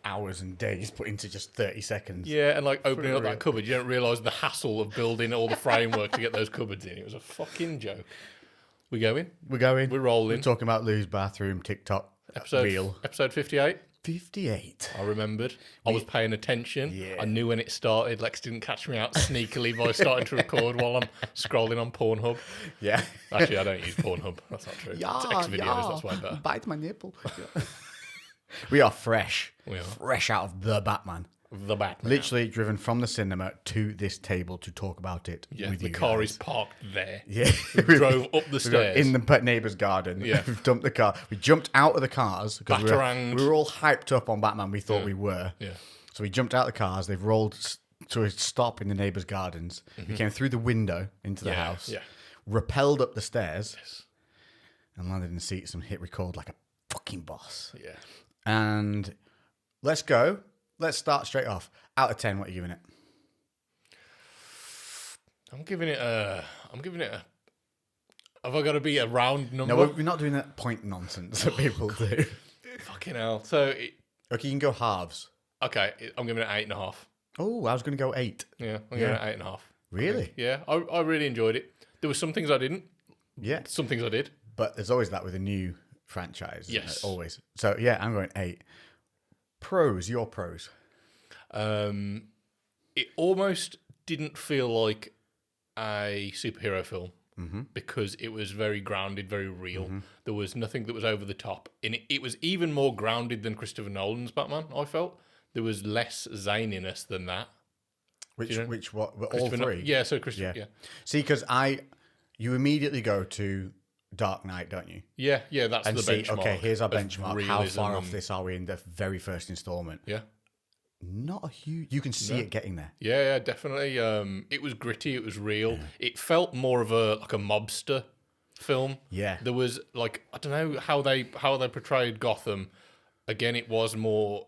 hours and days put into just 30 seconds. Yeah, and like opening up that cupboard, you don't realise the hassle of building all the framework to get those cupboards in. It was a fucking joke. We going? We're going. We're rolling. We're talking about Lou's bathroom, TikTok, reel. Episode 58. 58. I remembered. I was paying attention. Yeah. I knew when it started. Lex didn't catch me out sneakily by starting to record while I'm scrolling on Pornhub. Yeah. Actually, I don't use Pornhub. That's not true. It's X-videos. That's way better. Bite my nipple. We are fresh. We are. Fresh out of The Batman. The Batman. Literally driven from the cinema to this table to talk about it with you the car guys. is parked there. Yeah. We drove up the stairs. In the pet neighbour's garden. Yeah. We've dumped the car. We jumped out of the cars because Bataranged. we were all hyped up on Batman. We thought we were. Yeah. So we jumped out of the cars. They've rolled to a stop in the neighbour's gardens. We came through the window into the house. Yeah. Rappelled up the stairs. And landed in the seats and hit record like a fucking boss. Yeah. And let's go. Let's start straight off. Out of 10, what are you giving it? I'm giving it a... Have I got to be a round number? No, we're not doing that point nonsense that people do. Fucking hell. So, Okay, you can go halves. okay, I'm giving it 8.5. Oh, I was going to go 8. Yeah, I'm giving it 8.5. Really? Yeah, I really enjoyed it. There were some things I didn't. Yeah. Some things I did. But there's always that with a new franchise. Isn't Yes. it? Always. So, yeah, I'm going 8. Pros, your pros. It almost didn't feel like a superhero film because it was very grounded, very real. There was nothing that was over the top. And it was even more grounded than Christopher Nolan's Batman, I felt. There was less zaniness than that. Which what? All three? Yeah, so Christopher, yeah. See, because you immediately go to Dark Knight, don't you? Yeah, that's And the see, benchmark. okay, here's our of benchmark. How realism far off and- this are we in the very first installment? Yeah. Not a huge... You can see it getting there. Yeah, definitely. It was gritty. It was real. It felt more of a mobster film. Yeah. There was like I don't know how they portrayed Gotham. Again, it was more.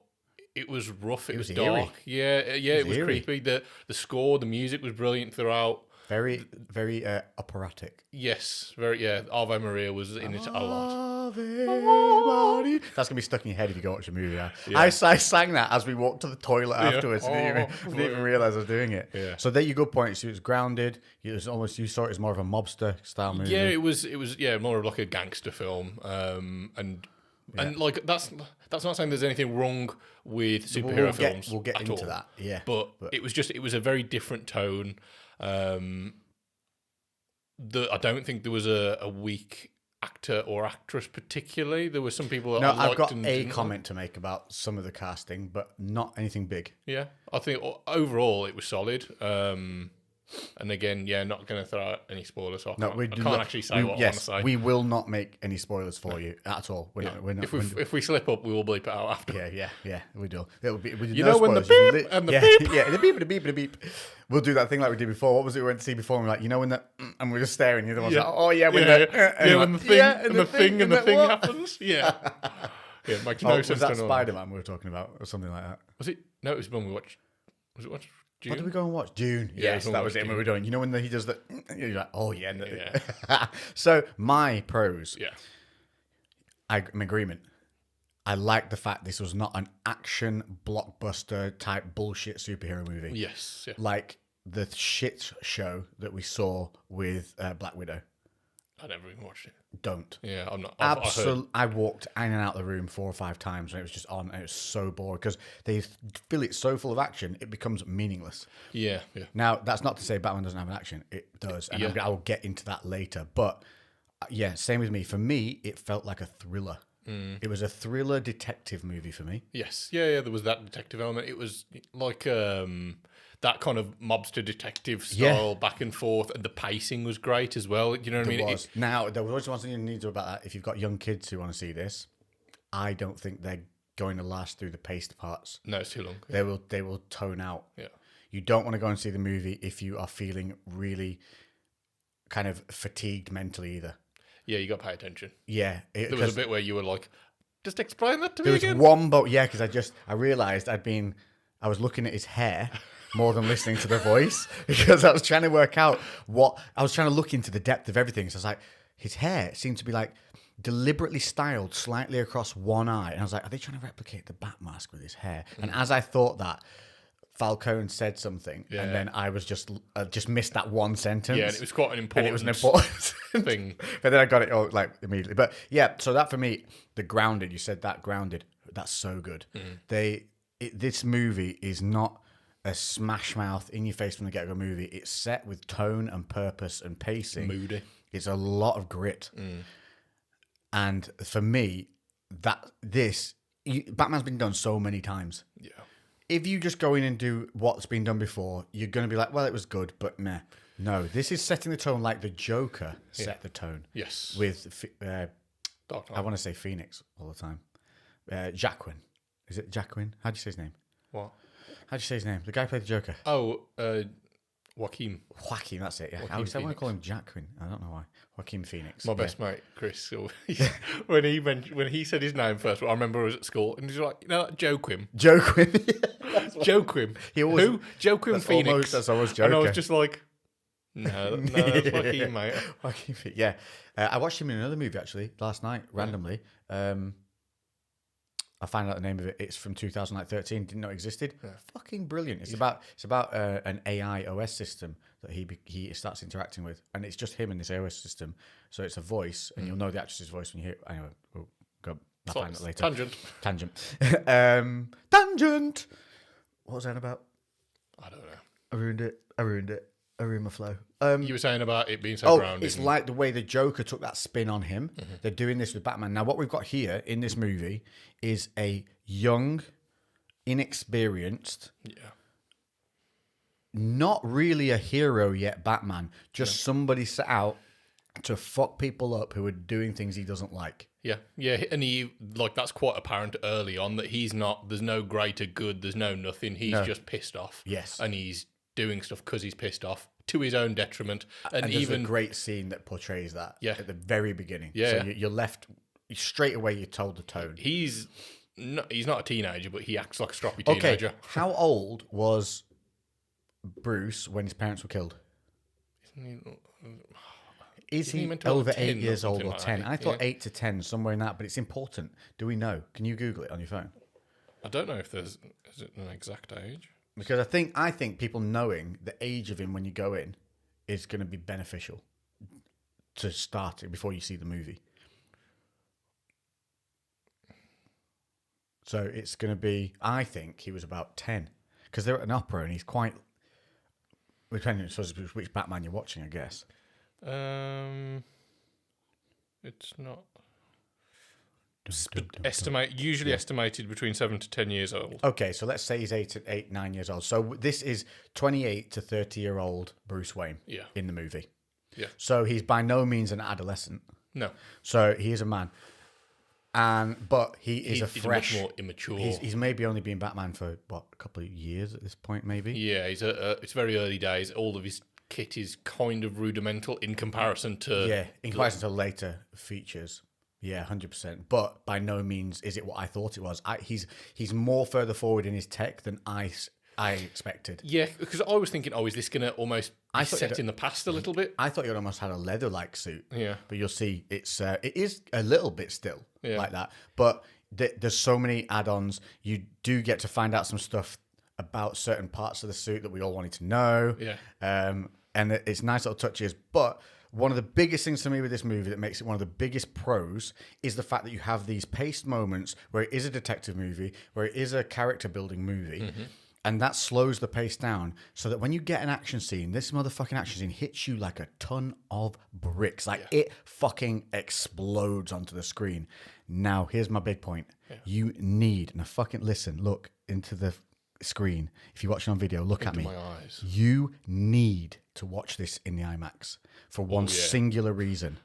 It was rough. It was dark. eerie. Yeah. It was eerie. creepy. The score, the music was brilliant throughout. Very, very operatic. Yes, very. Yeah, Ave Maria was in it a lot. Ave Maria. That's going to be stuck in your head if you go watch a movie. I sang that as we walked to the toilet afterwards. I didn't even realise I was doing it. Yeah. So there you go. Point. So it was grounded. You saw it as more of a mobster style movie. Yeah, it was more of like a gangster film. And like that's not saying there's anything wrong with superhero films. We'll get at into all. that. Yeah. But it was a very different tone. I don't think there was a weak actor or actress particularly. There were some people that I liked. I've got and a didn't comment to make about some of the casting, but not anything big. like. Yeah, I think overall it was solid. And again, not going to throw out any spoilers. So I can't actually say what I want to say. We will not make any spoilers for you at all. We're not. If we slip up, we will bleep it out after. Yeah, we do. It'll be. You know when the beep and the beep. Yeah, the beep, the beep, the beep. We'll do that thing like we did before. What was it we went to see before? And we're like, you know when the and we're just staring. The other one's like, oh yeah, when when the thing happens. Yeah. Yeah, it makes no sense. Was that to Spider-Man we were talking about or something like that? Was it? No, it was when we watched. Was it watched? June? What did we go and watch? June. Yes, that was it. When we were doing. You know when he does that? You're like, oh yeah. So my pros. Yeah. I'm in agreement. I like the fact this was not an action blockbuster type bullshit superhero movie. Yes. Yeah. Like the shit show that we saw with Black Widow. I never even watched it. Don't. Yeah, I'm not. Absolutely. I walked in and out of the room 4 or 5 times and it was just on and it was so boring because they fill it so full of action, it becomes meaningless. Yeah. Now, that's not to say Batman doesn't have an action. It does. And I will get into that later. But yeah, same with me. For me, it felt like a thriller. It was a thriller detective movie for me. Yes. Yeah. There was that detective element. It was like that kind of mobster detective style back and forth, and the pacing was great as well. You know what I mean? Now, there was always one thing you need to know about that. If you've got young kids who want to see this, I don't think they're going to last through the paced parts. No, it's too long. They will tone out. Yeah. You don't want to go and see the movie if you are feeling really kind of fatigued mentally either. Yeah, you got to pay attention. Yeah. There was a bit where you were like, just explain that to me again. There was one boat, because I realised I was looking at his hair more than listening to the voice because I was trying to work out I was trying to look into the depth of everything. So I was like, his hair seemed to be like deliberately styled slightly across one eye. And I was like, are they trying to replicate the bat mask with his hair? And as I thought that, Falcone said something, and then I was just missed that one sentence. Yeah, and it was quite an important thing. But then I got it all like immediately. But yeah, so that for me, the grounded. You said that grounded. That's so good. This movie is not a smash mouth in your face from the get go movie. It's set with tone and purpose and pacing. Moody. It's a lot of grit. And for me, Batman's been done so many times. Yeah. If you just go in and do what's been done before, you're going to be like, well, it was good, but meh. No, this is setting the tone like the Joker set the tone. Yes. With, Dark Knight. I want to say Phoenix all the time. Jacquin. Is it Jacquin? How do you say his name? What? How do you say his name? The guy who played the Joker. Oh, Joaquin. Joaquin, that's it. Yeah. I want to call him Jacquin. I don't know why. Joaquin Phoenix. My best mate, Chris. when he said his name first, I remember I was at school, and he's like, you know, Joaquin. Joaquin. Joaquin. Who? Joaquin Phoenix. That's almost Joker. And I was just like, no, that's Joaquin, mate. Joaquin, yeah. I watched him in another movie actually last night randomly. I found out the name of it. It's from 2013. Didn't know it existed. Yeah. Fucking brilliant. It's about an AI OS system that he starts interacting with, and it's just him in this OS system. So it's a voice, and you'll know the actress's voice when you hear it. Anyway, we'll go. I'll find it later. Tangent. Tangent. What was that about? I don't know. I ruined it. I ruined my flow. You were saying about it being so grounded. It's like the way the Joker took that spin on him. They're doing this with Batman. Now, what we've got here in this movie is a young, inexperienced, not really a hero yet Batman, just somebody set out to fuck people up who are doing things he doesn't like. Yeah, and that's quite apparent early on that he's not, there's no greater good, there's no nothing, he's just pissed off. Yes. And he's doing stuff because he's pissed off to his own detriment. And there's a great scene that portrays that at the very beginning. Yeah. So you're left, straight away you're told the tone. He's not a teenager, but he acts like a stroppy teenager. Okay, how old was Bruce when his parents were killed? Is he over 8 years old or 10? I thought 8 to 10, somewhere in that, but it's important. Do we know? Can you Google it on your phone? I don't know if is it an exact age? Because I think people knowing the age of him when you go in is going to be beneficial to start it before you see the movie. So it's going to be, I think he was about 10. Because they're at an opera and he's quite, depending on which Batman you're watching, I guess. It's not. Estimated between 7 to 10 years old. Okay, so let's say he's 9 years old. So this is 28 to 30-year-old Bruce Wayne in the movie. Yeah. So he's by no means an adolescent. No. So he is a man. But he's much more immature. He's maybe only been Batman for, a couple of years at this point, maybe? Yeah, it's very early days. All of his kit is kind of rudimental in comparison to... Yeah, in comparison to later features. Yeah, 100%. But by no means is it what I thought it was. He's more further forward in his tech than I expected. Yeah, because I was thinking, is this going to almost be set in the past a little bit? I thought you'd almost had a leather-like suit. Yeah. But you'll see it is a little bit still like that. But there's so many add-ons. You do get to find out some stuff about certain parts of the suit that we all wanted to know. Yeah. And it's nice little touches. But one of the biggest things to me with this movie that makes it one of the biggest pros is the fact that you have these paced moments where it is a detective movie, where it is a character-building movie, and that slows the pace down so that when you get an action scene, this motherfucking action scene hits you like a ton of bricks. It fucking explodes onto the screen. Now, here's my big point. Yeah. You need, now fucking listen, look into the screen. If you're watching on video, look at me. My eyes. You need to watch this in the IMAX for one singular reason: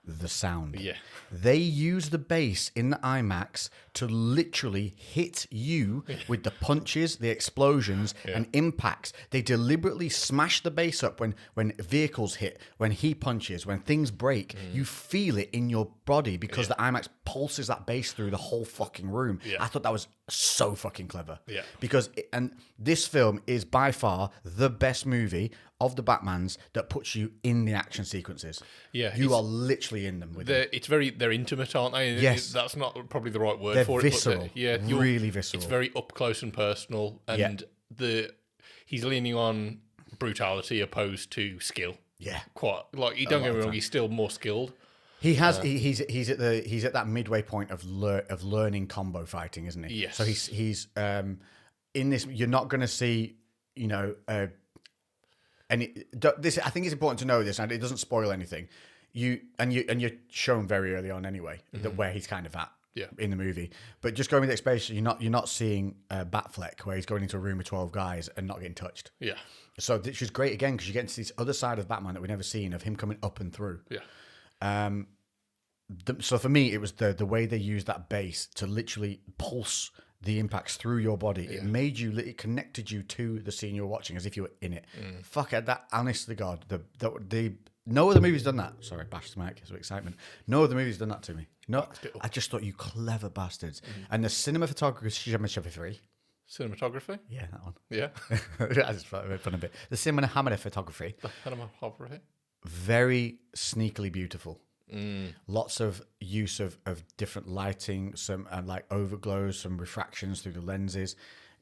the sound. Yeah. They use the bass in the IMAX to literally hit you with the punches, the explosions, and impacts. They deliberately smash the bass up when vehicles hit, when he punches, when things break. You feel it in your body because the IMAX pulses that bass through the whole fucking room. Yeah. I thought that was so fucking clever. Yeah. Because, and this film is by far the best movie of the Batmans that puts you in the action sequences. Yeah, you are literally in them with them. They're intimate, aren't they? Yes. That's not probably the right word They're for visceral. it. But Really visceral. It's very up close and personal, and he's leaning on brutality opposed to skill. Yeah. Quite like don't get me wrong, he's still more skilled. He has. He's at that midway point of learning combo fighting, isn't he? Yes. So he's in this. You're not going to see, this. I think it's important to know this, and it doesn't spoil anything. You're shown very early on anyway that where he's kind of at. Yeah. In the movie, but just going with the explanation, you're not seeing Batfleck where he's going into a room with 12 guys and not getting touched. Yeah. So which is great again because you get to this other side of Batman that we've never seen of him coming up and through. Yeah. So for me, it was the way they used that bass to literally pulse the impacts through your body. Yeah. It connected you to the scene you were watching as if you were in it. Fuck it, that honest to God, no other movie's done that. Sorry, bashed the mic, so excitement. No other movie's done that to me. No, I just thought you clever bastards. And the cinematography. Cinematography? Yeah, that one. Yeah. I just found it fun a bit. The cinematography. Cinematography. Very sneakily beautiful. Lots of use of different lighting, some like overglows, some refractions through the lenses.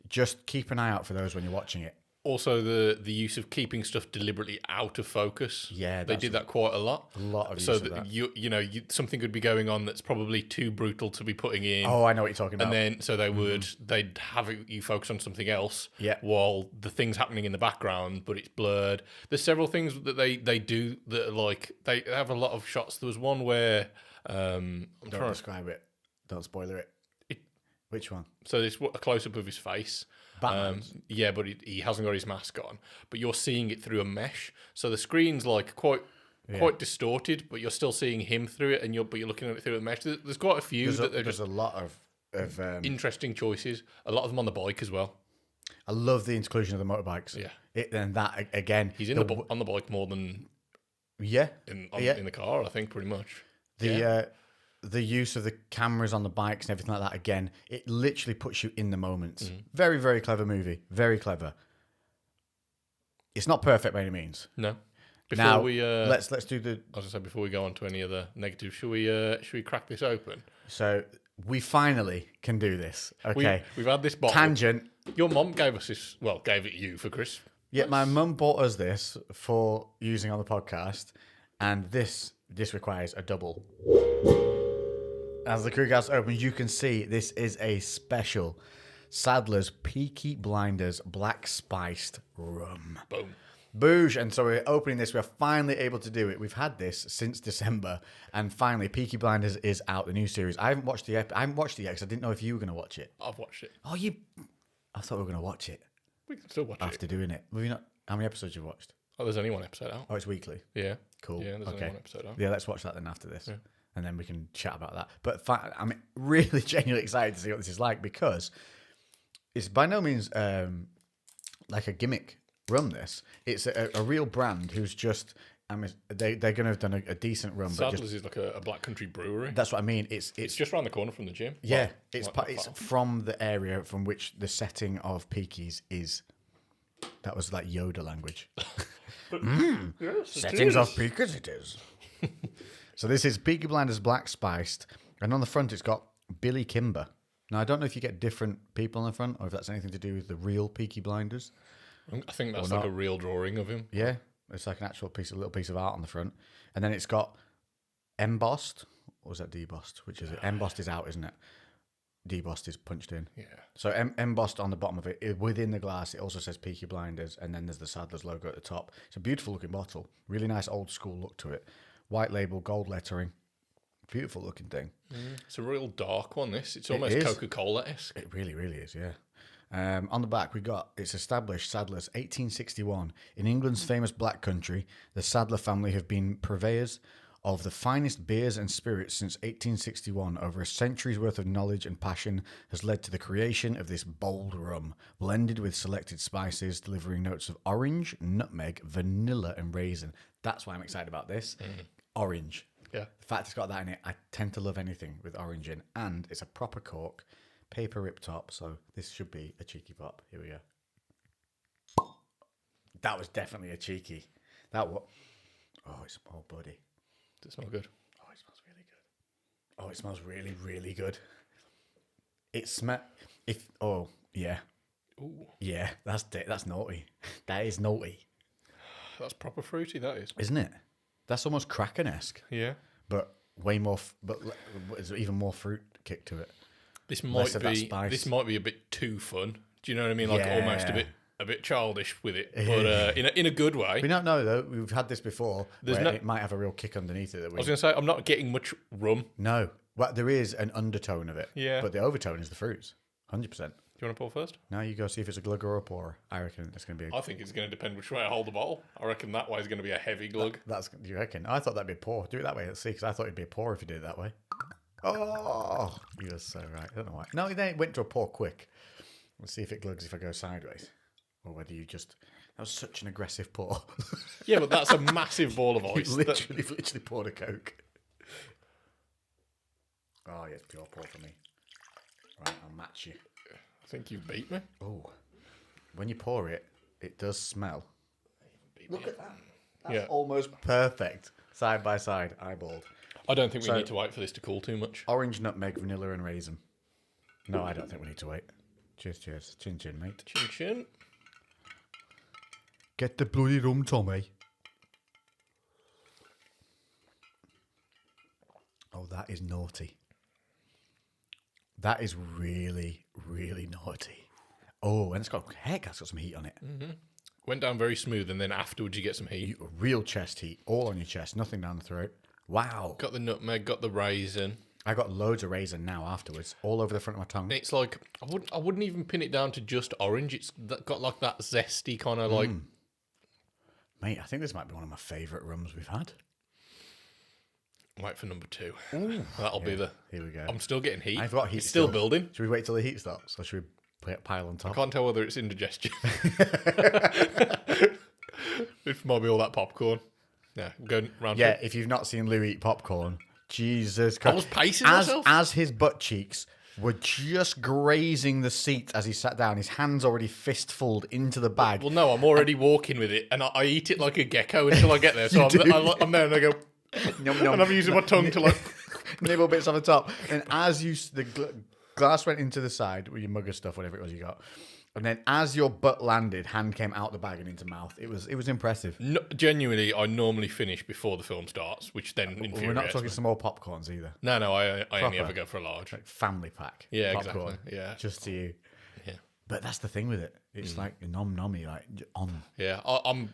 Just keep an eye out for those when you're watching it. Also, the use of keeping stuff deliberately out of focus. Yeah, they did that quite a lot. A lot of use so of that. Something could be going on that's probably too brutal to be putting in. Oh, I know what you're talking about. And then so they'd have you focus on something else. Yeah. While the thing's happening in the background, but it's blurred. There's several things that they do that are like they have a lot of shots. There was one where don't describe it. Don't spoiler it. Which one? So there's a close up of his face. Yeah, but he hasn't got his mask on. But you're seeing it through a mesh, so the screen's like quite distorted, but you're still seeing him through it, but you're looking at it through a mesh. There's quite a few. There's a lot of interesting choices. A lot of them on the bike as well. I love the inclusion of the motorbikes. Yeah, and that again, he's on the bike more than in the car. I think pretty much. The use of the cameras on the bikes and everything like that, again, it literally puts you in the moments. Very, very clever movie. Very clever. It's not perfect by any means. No. Let's do the... I was going to say, before we go on to any other negatives, should we crack this open? So, we finally can do this. Okay. We've had this bottle. Tangent. Your mum gave us this... Well, gave it you for Chris. Yeah, my mum bought us this for using on the podcast, and this requires a double. As the CREWCast opens, you can see this is a special Sadler's Peaky Blinders Black Spiced Rum. Boom. Boosh. And so we're opening this. We're finally able to do it. We've had this since December. And finally, Peaky Blinders is out, the new series. I haven't watched it yet because I didn't know if you were going to watch it. I've watched it. Oh, I thought we were going to watch it. We can still watch it. After doing it. Have you not? How many episodes have you watched? Oh, there's only one episode out. Oh, it's weekly? Yeah. Cool. Yeah, there's only one episode out. Yeah, let's watch that then after this. Yeah. And then we can chat about that. But I'm really genuinely excited to see what this is like because it's by no means like a gimmick rum. This it's a real brand who's just they're going to have done a decent rum. Sadler's is like a Black Country brewery. That's what I mean. It's just around the corner from the gym. Yeah, it's from the area from which the setting of Peaky's is. That was like Yoda language. Yes, settings of Peaky's it is. So this is Peaky Blinders Black Spiced, and on the front it's got Billy Kimber. Now I don't know if you get different people on the front, or if that's anything to do with the real Peaky Blinders. I think that's like a real drawing of him. Yeah, it's like an actual little piece of art on the front, and then it's got embossed, or is that debossed? Which is it? Embossed is out, isn't it? Debossed is punched in. Yeah. So embossed on the bottom of it, within the glass, it also says Peaky Blinders, and then there's the Sadler's logo at the top. It's a beautiful looking bottle, really nice old school look to it. White label, gold lettering. Beautiful looking thing. It's a real dark one, this. It's almost Coca-Cola-esque. It really, really is, yeah. On the back, it's established Sadler's 1861. In England's famous Black Country, the Sadler family have been purveyors of the finest beers and spirits since 1861. Over a century's worth of knowledge and passion has led to the creation of this bold rum, blended with selected spices, delivering notes of orange, nutmeg, vanilla, and raisin. That's why I'm excited about this. Orange. Yeah. The fact it's got that in it, I tend to love anything with orange in. And it's a proper cork, paper rip top, so this should be a cheeky pop. Here we go. That was definitely a cheeky. That what? Oh, buddy. Does it smell good? Oh, it smells really good. Oh, it smells really, really good. It smell. Yeah. Ooh, Yeah, that's naughty. That is naughty, that's proper fruity. That is, isn't it? That's almost Kraken-esque, yeah. but way more. But there's even more fruit kick to it. This Less might of that be spice. a bit too fun. Do you know what I mean? Like almost Yeah. a bit childish with it, but in a good way. We don't know though. We've had this before. There's Where it might have a real kick underneath it. That I was going to say I'm not getting much rum. No, well, there is an undertone of it. Yeah. But the overtone is the fruits. 100%. Do you want to pour first? Now you go see if it's a glug or a pour. I reckon it's going to be. I think it's going to depend which way I hold the bottle. I reckon that way is going to be a heavy glug. That's you reckon? I thought that'd be a pour. Do it that way. Let's see, because I thought it'd be a pour if you did it that way. Oh, you're so right. I don't know why. No, then it went to a pour quick. Let's see if it glugs if I go sideways, or whether you just. That was such an aggressive pour. Yeah, but that's a massive ball of You ice. literally poured a Coke. Oh, yeah, it's pure pour for me. Right, I'll match you. I think you beat me. Oh, when you pour it, it does smell. Look at that. That's almost perfect. Side by side, eyeballed. I don't think we need to wait for this to cool too much. Orange, nutmeg, vanilla, and raisin. No, I don't think we need to wait. Cheers, cheers. Chin chin, mate. Chin chin. Get the bloody rum, Tommy. Oh, that is naughty. That is really, really naughty. Oh, and it's got some heat on it. Went down very smooth, and then afterwards you get some heat. Real chest heat, all on your chest, nothing down the throat. Wow. Got the nutmeg, got the raisin. I got loads of raisin now afterwards, all over the front of my tongue. It's like I wouldn't even pin it down to just orange. It's got like that zesty kind of like. Mate, I think this might be one of my favourite rums we've had. Wait for number 2. That'll be the. Here we go. I'm still getting heat. I've got heat. It's still building. Should we wait till the heat stops, or should we pile on top? I can't tell whether it's indigestion. It might be all that popcorn. Yeah, going round. Yeah, if you've not seen Lou eat popcorn, Jesus Christ. I was pacing myself. As his butt cheeks were just grazing the seat as he sat down, his hands already fistfuled into the bag. Well, no, I'm already walking with it, and I eat it like a gecko until I get there. So I'm there, and I go, Yum, yum. and I'm using my tongue to like nibble bits on the top. And as the glass went into the side with your mug of stuff, whatever it was you got, and then as your butt landed, hand came out the bag and into mouth. It was impressive. No, genuinely, I normally finish before the film starts, which then infuriates We're not talking me. small popcorns either. No, I only ever go for a large. Like family pack. Yeah, popcorn, exactly. Yeah. just to you. Yeah. But that's the thing with it. It's like nom-nommy, like on. Yeah, I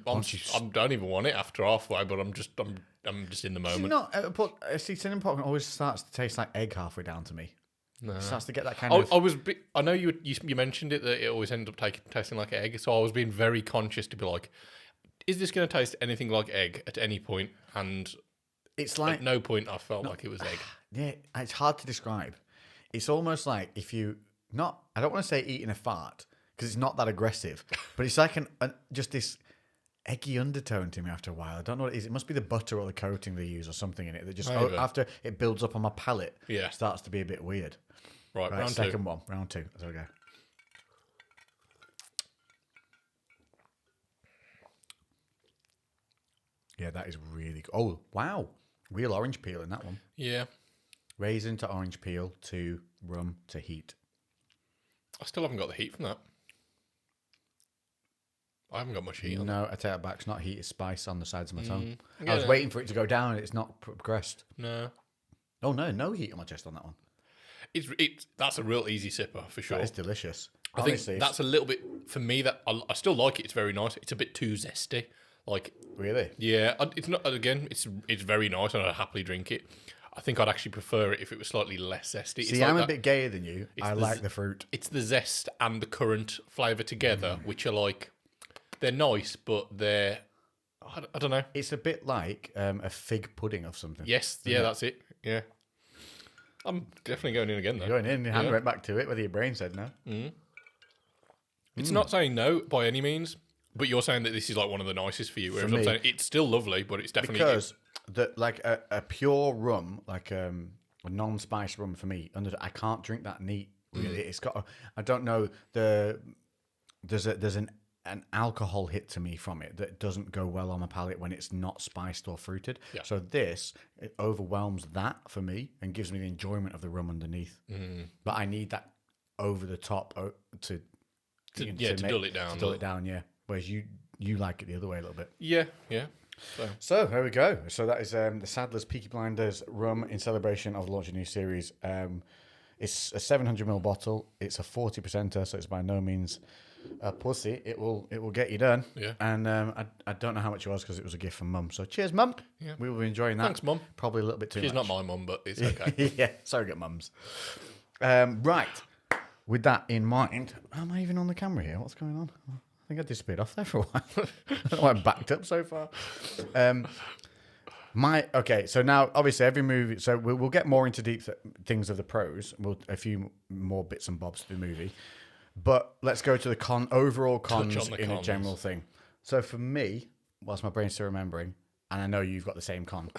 don't even want it after halfway, but I'm just in the Do you moment. not? See, cinnamon popcorn always starts to taste like egg halfway down to me. No. It starts to get that kind of. I know you mentioned it that it always ends up tasting like egg, so I was being very conscious to be like, is this going to taste anything like egg at any point? And It's like at no point I felt like it was egg. yeah, it's hard to describe. It's almost like if you not. I don't want to say eating a fart because it's not that aggressive, but it's like just this eggy undertone to me after a while. I don't know what it is. It must be the butter or the coating they use or something in it that just Maybe. after it builds up on my palate, Yeah. starts to be a bit weird. Right, Right, round second 2. one, round 2. There we go. Yeah, that is really good. Oh, wow. Real orange peel in that one. Yeah. Raisin to orange peel to rum to heat. I still haven't got the heat from that. I haven't got much heat on. No, I take it back. It's not heat, it's spice on the sides of my tongue. I Yeah. was waiting for it to go down and it's not progressed. No. Oh, no heat on my chest on that one. That's a real easy sipper for sure. That is delicious. I Honestly, think that's a little bit for me that I still like it. It's very nice. It's a bit too zesty. Like, really? yeah, it's not. Again, it's very nice, and I'd happily drink it. I think I'd actually prefer it if it was slightly less zesty. See, I'm a bit gayer than you. I like the fruit. It's the zest and the currant flavour together, which are like they're nice, but they're I don't know. It's a bit like a fig pudding of something. Yes, yeah, that's it. Yeah, I'm definitely going in again though. You're going in, your hand went back to it, whether your brain said no. It's not saying no by any means, but you're saying that this is like one of the nicest for you. Whereas I'm saying it's still lovely, but it's definitely Because like a pure rum, like a non-spice rum for me, I can't drink that neat. Really, it's got. I don't know. There's an an alcohol hit to me from it that doesn't go well on my palate when it's not spiced or fruited. Yeah. So it overwhelms that for me and gives me the enjoyment of the rum underneath. But I need that over the top to dull it down. To dull it down, yeah. Whereas you like it the other way a little bit. Yeah. So there we go. So that is the Sadler's Peaky Blinders rum in celebration of the launch of a new series. It's a 700ml bottle. It's a 40%er, so it's by no means a pussy. It will get you done. Yeah. And I don't know how much it was because it was a gift from Mum. So cheers, Mum. Yeah. We will be enjoying that. Thanks, Mum. Probably a little bit too She's much. not my mum, but it's okay. Yeah, surrogate mums. Right. With that in mind, am I even on the camera here? What's going on? I think I disappeared off there for a while. I don't know why I'm backed up so far. Okay, so now obviously every movie. So we'll get more into deep things of the pros. A few more bits and bobs to the movie, but let's go to the overall cons in a general thing. So for me, whilst my brain's still remembering, and I know you've got the same con.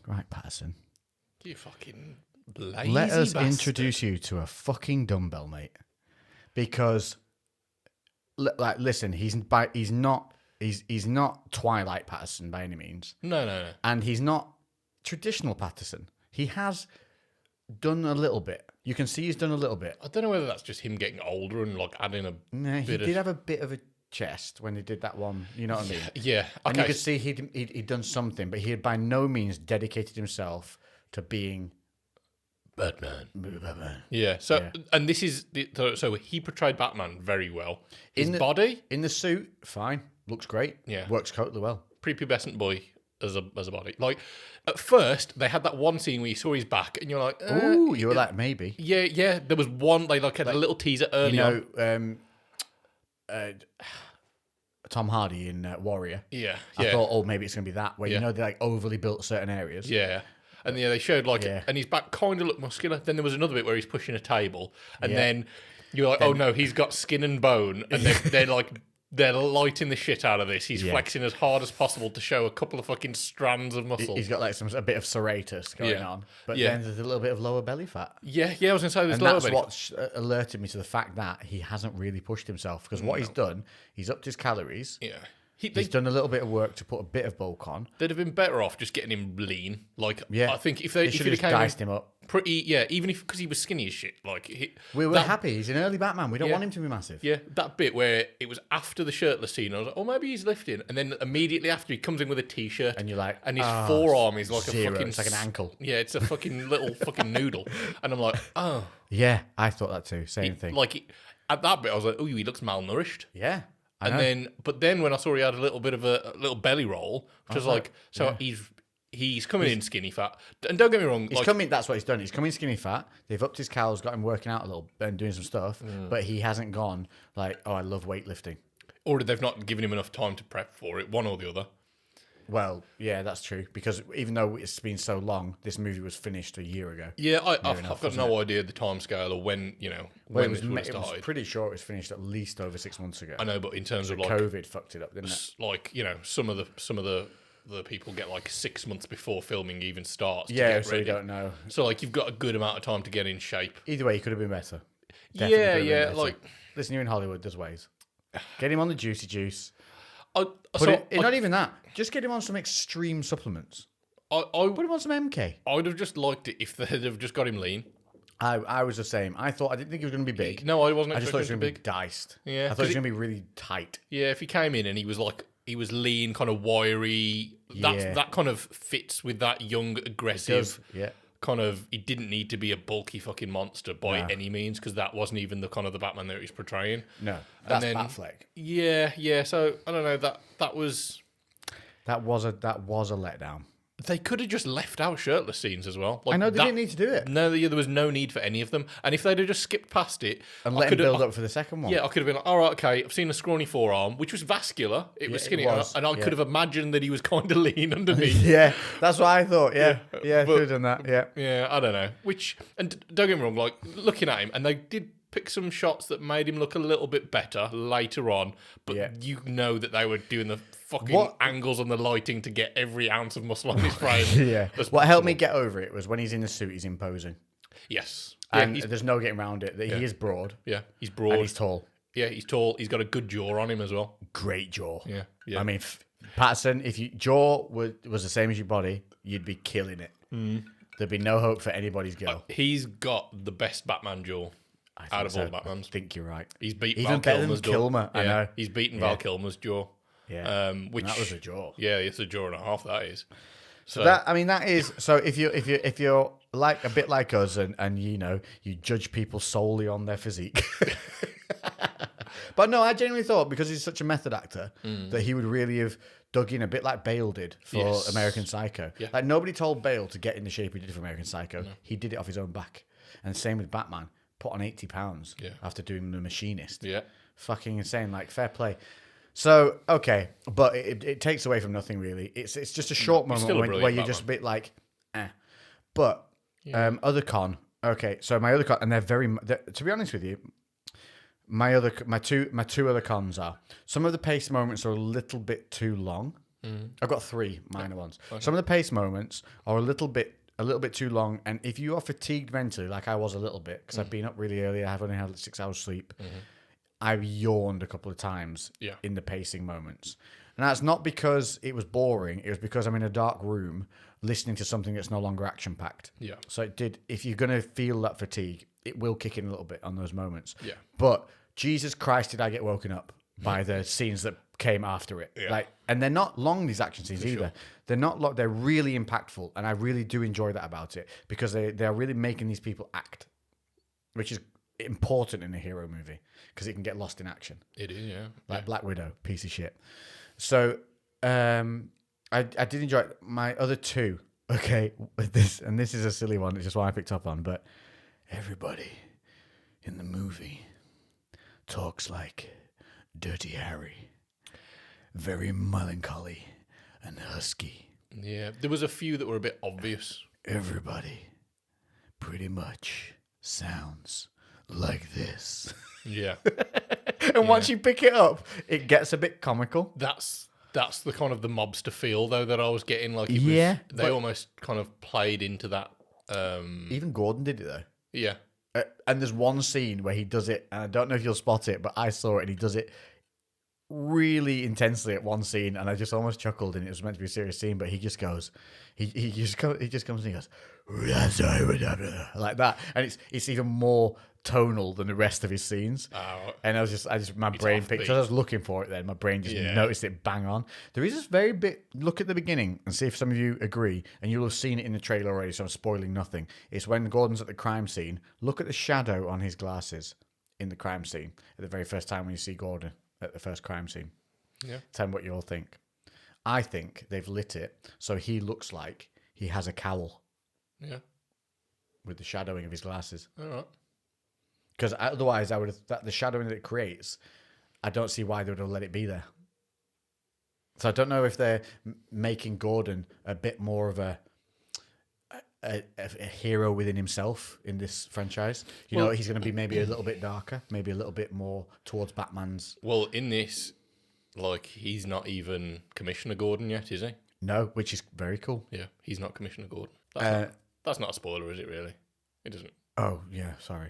Right, Pattison. You fucking lazy Let us bastard. introduce you to a fucking dumbbell, mate. Because, listen, he's not Twilight Pattison by any means, No. and he's not traditional Pattison. He has done a little bit. You can see he's done a little bit. I don't know whether that's just him getting older and like adding a Nah, he bit did have a bit of a chest when he did that one. You know what I mean? Yeah. And you Okay. could see he'd done something, but he had by no means dedicated himself to being Batman. Batman. Yeah. So Yeah. and this is so he portrayed Batman very well. His In the- body, In the suit, fine, looks great. Yeah. Works totally well. prepubescent boy as a body. Like at first they had that one scene where you saw his back and you're like, Ooh, you were like, maybe. yeah. There was one they like had a little teaser early You on. know, Tom Hardy in Warrior. Yeah. I thought, oh, maybe it's going to be that, where Yeah. you know they like overly built certain areas. Yeah. And yeah, they showed like, Yeah. and his back kind of looked muscular. Then there was another bit where he's pushing a table, and Yeah. then you're like, oh no, he's got skin and bone, and they're like, they're lighting the shit out of this. He's Yeah. flexing as hard as possible to show a couple of fucking strands of muscle. He's got like a bit of serratus going Yeah. on, but Yeah. then there's a little bit of lower belly fat. Yeah, I was gonna say there's And lower that's belly. what alerted me to the fact that he hasn't really pushed himself, because what he's done, he's upped his calories. Yeah. He's done a little bit of work to put a bit of bulk on. They'd have been better off just getting him lean. Like, Yeah. I think if They if should he have came diced him up. pretty, even if because he was skinny as shit. Like, We were that- happy. He's an early Batman. We don't Yeah. want him to be massive. Yeah, that bit where it was after the shirtless scene, I was like, oh, maybe he's lifting. And then immediately after, he comes in with a t-shirt. And you're like, and his "Ah, forearm is like zero. a fucking... It's like an ankle. Yeah, it's a fucking little fucking noodle. And I'm like, oh. Yeah, I thought that too. Same thing. Like, at that bit, I was like, oh, he looks malnourished. Yeah. I And know. then when I saw he had a little bit of a little belly roll, which was like, so he's coming in skinny fat. And don't get me wrong, He's coming. That's what he's done. He's coming skinny fat. They've upped his calories, got him working out a little and doing some stuff. But he hasn't gone like, oh, I love weightlifting. or they've not given him enough time to prep for it, one or the other. Well, yeah, that's true. Because even though it's been so long, this movie was finished a year ago. Yeah, I've enough, got no idea the timescale or when, when this would have It was started. pretty sure it was finished at least over 6 months ago. I know, but in terms of like, COVID fucked it up, didn't it? like some of the people get like 6 months before filming even starts. to Yeah, get so ready. you don't know. So like you've got a good amount of time to get in shape. Either way, he could have been better. Yeah, could have been yeah. better. Like Listen, you're in Hollywood, there's ways. Get him on the juicy juice. not Not even that. Just get him on some extreme supplements. I Put him on some MK. would have just liked it if they'd have just got him lean. I was the same. I didn't think he was going to be big. No, I wasn't I just thought expecting he him was to going be to be diced. Yeah, I thought he 'cause was going to be really tight. Yeah, if he came in and he was lean, kind of wiry, that kind of fits with that young, aggressive Yeah. kind of. He didn't need to be a bulky fucking monster by any means, because that wasn't even the kind of the Batman that he's portraying. No, that's then- Batfleck. Yeah. So I don't know. That was. That was a letdown. They could have just left out shirtless scenes as well. Like I know they didn't need to do it. No, there was no need for any of them. And if they'd have just skipped past it And I let him could have- build up for the second one. Yeah, I could have been like, all right, okay, I've seen a scrawny forearm, which was vascular. It was it skinny. was, And I could have imagined that he was kind of lean underneath. Yeah, that's what I thought. Yeah, but- could have done that. Yeah. Yeah, I don't know. And don't get me wrong, like, looking at him, and they did pick some shots that made him look a little bit better later on, but you know that they were doing the fucking angles on the lighting to get every ounce of muscle on his frame. Yeah. What helped me get over it was when he's in the suit, he's imposing. Yes. And he's, there's no getting around it. That he is broad. yeah, he's broad. And he's tall. Yeah, he's tall. He's got a good jaw on him as well. Great jaw. Yeah, yeah. I mean, Pattison, if your jaw was the same as your body, you'd be killing it. There'd be no hope for anybody's girl. He's got the best Batman jaw out of all the Batmans. I think you're right. He's beaten Even Val better Kilmer's than jaw. Kilmer, I know. He's beaten Val Kilmer's jaw. Yeah. Which And that was a jaw. Yeah, it's a jaw and a half. That is. So That is so. If you're like a bit like us, and you judge people solely on their physique. But no, I genuinely thought because he's such a method actor that he would really have dug in a bit like Bale did for American Psycho. Yeah. Like nobody told Bale to get in the shape he did for American Psycho. No. He did it off his own back. And same with Batman. Put on 80 pounds after doing The Machinist. Yeah. Fucking insane. Like fair play. So okay, but it takes away from nothing really. It's just a short moment where you're just a bit like, eh. But other con. Okay, so my other con, and to be honest with you, my two other cons are some of the pace moments are a little bit too long. I've got 3 minor ones. Okay. Some of the pace moments are a little bit too long, and if you are fatigued mentally, like I was a little bit because I've been up really early, I've only had 6 hours sleep. I've yawned a couple of times in the pacing moments. And that's not because it was boring. It was because I'm in a dark room listening to something that's no longer action-packed. Yeah. So if you're going to feel that fatigue, it will kick in a little bit on those moments. Yeah. But Jesus Christ, did I get woken up by the scenes that came after it. Yeah. And they're not long, these action scenes either. Sure. They're not long. They're really impactful. And I really do enjoy that about it because they're really making these people act, which is important in a hero movie because it can get lost in action. It is, yeah. Like Black Widow, piece of shit. So I did enjoy it. My other 2, okay, with this, and this is a silly one, it's just one I picked up on, but everybody in the movie talks like Dirty Harry. Very melancholy and husky. Yeah, there was a few that were a bit obvious. Everybody pretty much sounds like this. Yeah. And once you pick it up, it gets a bit comical. That's the kind of the mobster feel though that I was getting. Like they almost kind of played into that. Even Gordon did it though. Yeah. And there's one scene where he does it, and I don't know if you'll spot it, but I saw it, and he does it really intensely at one scene, and I just almost chuckled, and it was meant to be a serious scene, but he just goes, he just comes and he goes, like that, and it's even more tonal than the rest of his scenes. And I just my brain picked, because I was looking for it then, my brain just noticed it bang on. There is this very bit, look at the beginning and see if some of you agree, and you'll have seen it in the trailer already, so I'm spoiling nothing. It's when Gordon's at the crime scene. Look at the shadow on his glasses in the crime scene at the very first time when you see Gordon at the first crime scene. Yeah. Tell me what you all think. I think they've lit it so he looks like he has a cowl. Yeah. With the shadowing of his glasses. All right. Because otherwise, the shadowing that it creates, I don't see why they would have let it be there. So I don't know if they're making Gordon a bit more of a hero within himself in this franchise. You know, he's going to be maybe a little bit darker, maybe a little bit more towards Batman's. Well, in this, he's not even Commissioner Gordon yet, is he? No, which is very cool. Yeah, he's not Commissioner Gordon. That's not a spoiler, is it, really? It isn't. Oh, yeah, sorry.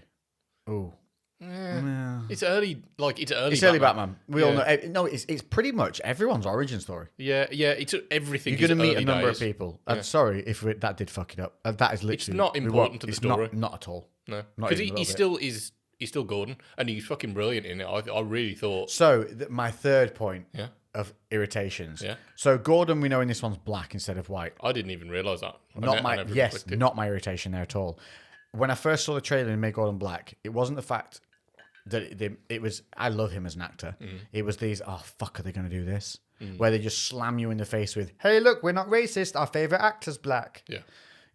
Oh. Yeah. It's early. It's early. It's early Batman. We all know. No, it's pretty much everyone's origin story. Yeah. It's everything. You're going to meet a number of people. I'm sorry if that did fuck it up. That is literally. It's not important to the story. Not at all. No, because he still is. He's still Gordon, and he's fucking brilliant in it. I really thought. So my third point of irritations. Yeah. So Gordon, we know in this one's black instead of white. I didn't even realise that. Not my irritation there at all. When I first saw the trailer and made Gordon black, it wasn't the fact that it was. I love him as an actor. It was these. Oh fuck, are they going to do this? Where they just slam you in the face with, "Hey, look, we're not racist. Our favorite actor's black." Yeah.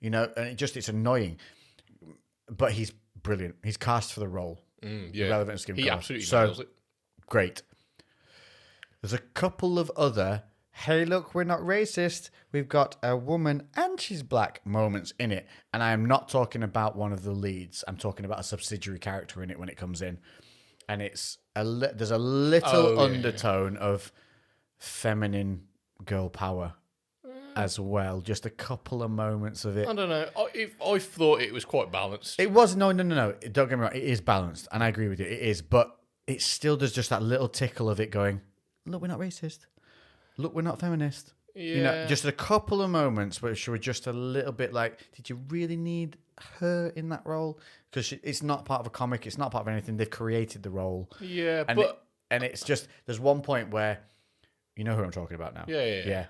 You know, and it's annoying. But he's brilliant. He's cast for the role. Relevant skin color. He absolutely nails it. Great. There's a couple of other, hey, look, we're not racist. We've got a woman and she's black moments in it. And I am not talking about one of the leads. I'm talking about a subsidiary character in it when it comes in. And there's a little undertone of feminine girl power as well. Just a couple of moments of it. I don't know. I thought it was quite balanced. It was no. Don't get me wrong. It is balanced, and I agree with you. It is, but it still does just that little tickle of it going. Look, we're not racist. Look, we're not feminist. Yeah. You know, just a couple of moments which were just a little bit like, did you really need her in that role? Because it's not part of a comic. It's not part of anything. They've created the role. Yeah, and it's just there's one point where you know who I'm talking about now. Yeah.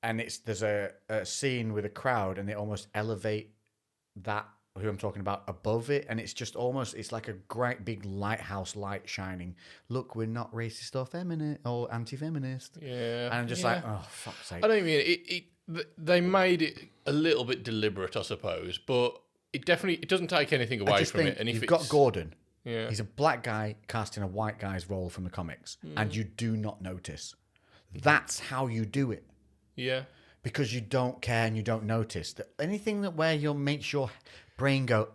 And there's a scene with a crowd, and they almost elevate that who I'm talking about above it, and it's just almost it's like a great big lighthouse light shining. Look, we're not racist or feminist or anti-feminist. Yeah, and I'm just like, oh fuck's sake. I don't mean they made it a little bit deliberate, I suppose, but it doesn't take anything away from it. And if you've got Gordon, yeah, he's a black guy casting a white guy's role from the comics, and you do not notice. That's how you do it. Yeah. Because you don't care and you don't notice that anything where you'll make your brain go,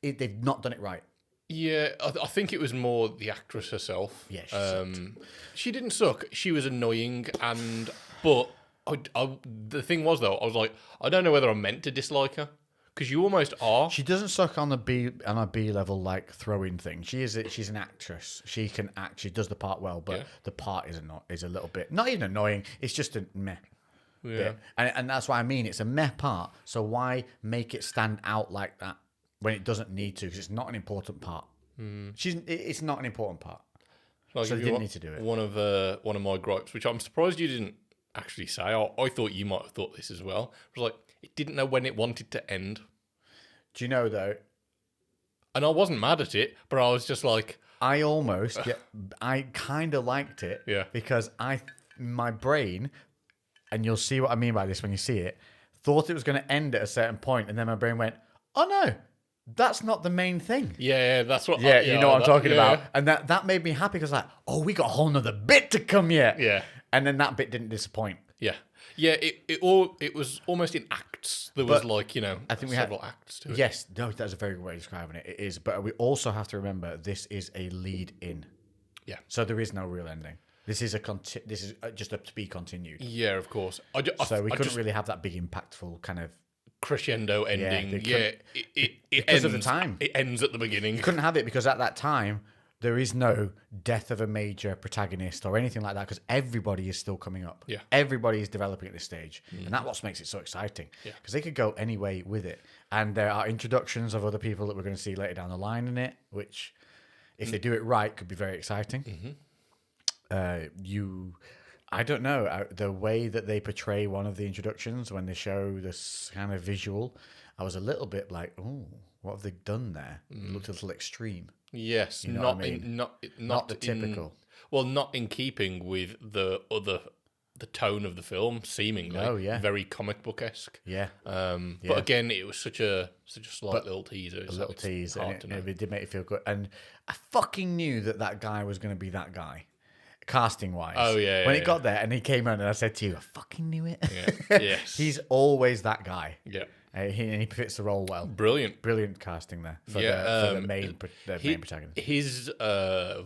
they've not done it right. Yeah, I think it was more the actress herself. Yeah, she sucked. She didn't suck. She was annoying, but the thing was though, I was like, I don't know whether I'm meant to dislike her because you almost are. She doesn't suck on a B level like throwing thing. She's an actress. She can act. She does the part well, but the part is a little bit not even annoying. It's just a meh. Yeah, bit. And that's what I mean. It's a meh part. So why make it stand out like that when it doesn't need to? Because it's not an important part. It's not an important part. Like so they didn't need to do it. One of my gripes, which I'm surprised you didn't actually say. I thought you might have thought this as well. I was like, it didn't know when it wanted to end. Do you know though? And I wasn't mad at it, but I was just like, I kind of liked it. Yeah. Because my brain. And you'll see what I mean by this when you see it, thought it was going to end at a certain point, and then my brain went, oh no, that's not the main thing. Yeah, that's what... you know what I'm talking about. And that made me happy because like, oh, we got a whole nother bit to come yet. Yeah. And then that bit didn't disappoint. Yeah. Yeah, it was almost in acts. There was I think we several acts to it. Yes, no, that's a very good way of describing it. It is. But we also have to remember this is a lead in. Yeah. So there is no real ending. This is just a to be continued. Yeah, of course. So we couldn't really have that big impactful kind of crescendo ending. Yeah, it because ends, of the time. It ends at the beginning. You couldn't have it because at that time there is no death of a major protagonist or anything like that because everybody is still coming up. Yeah. Everybody is developing at this stage. And that's what makes it so exciting. Because they could go any way with it. And there are introductions of other people that we're going to see later down the line in it, which if they do it right could be very exciting. Mm-hmm. I don't know, the way that they portray one of the introductions when they show this kind of visual, I was a little bit like, oh, what have they done there? It looked a little extreme. Yes, You know not what I mean? not the typical. Not in keeping with the tone of the film, seemingly. Oh, yeah. Very comic book-esque. Yeah. But again, it was such a slight little teaser. A little tease, hard and to know. it did make it feel good. And I fucking knew that guy was going to be that guy. Casting wise, Oh, yeah, when yeah, it got there and he came on, and I said to you, I fucking knew it. Yeah. Yes. He's always that guy. Yeah. He fits the role well. Brilliant. Brilliant casting there for the main protagonist. His the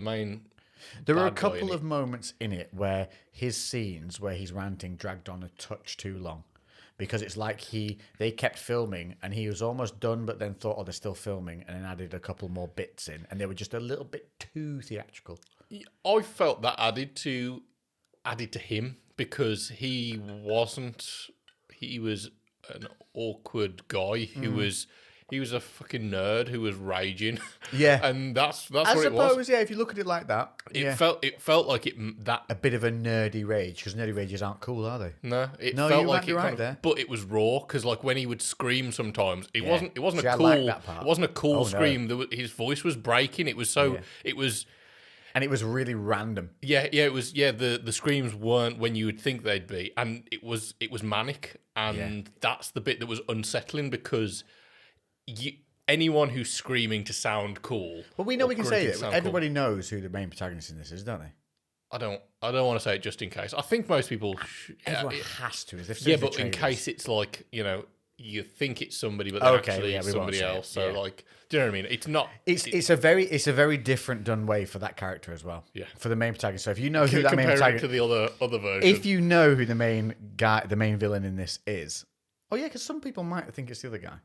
main. There were a bad guy in couple it. of moments in it where his scenes where he's ranting dragged on a touch too long. Because it's like they kept filming and he was almost done, but then thought, oh, they're still filming, and then added a couple more bits in, and they were just a little bit too theatrical. I felt that added to him because he was an awkward guy who was a fucking nerd who was raging. Yeah. And that's I what it was. suppose, yeah, if you look at it like that. It felt like a bit of a nerdy rage, because nerdy rages aren't cool, are they? No, it No, felt you like might be it right kind of, there. but it was raw because like when he would scream sometimes, it wasn't See, a I cool like that part. it wasn't a cool Oh, no. scream. His voice was breaking. It was so it was. And it was really random. It was. The screams weren't when you would think they'd be, and it was manic, and that's the bit that was unsettling because anyone who's screaming to sound cool. Well, we know or we can grunting say to it. sound Everybody knows who the main protagonist in this is, don't they? I don't want to say it just in case. I think most people. Everyone has to. As if Yeah, they've but in trailers. case it's like you think it's somebody, but then actually yeah, it's we won't somebody say it. else. So Yeah. like, do you know what I mean? It's not. It's a very different done way for that character as well. Yeah. For the main protagonist. So if you know who that main Compare it protagonist, to the other version. if you know who the main villain in this is, oh yeah, because some people might think it's the other guy.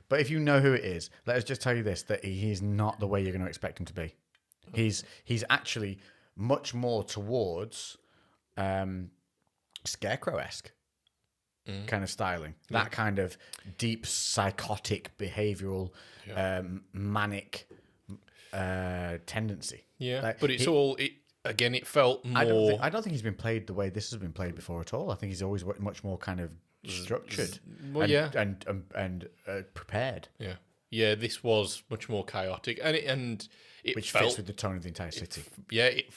But if you know who it is, let us just tell you this: that he is not the way you're going to expect him to be. He's actually much more towards Scarecrow-esque kind of styling. That kind of deep psychotic behavioral manic tendency. Yeah, Like, but it's again. It felt more. I don't think he's been played the way this has been played before at all. I think he's always much more kind of structured. Well, and prepared. Yeah, yeah. This was much more chaotic, and it Which felt, fits with the tone of the entire city. It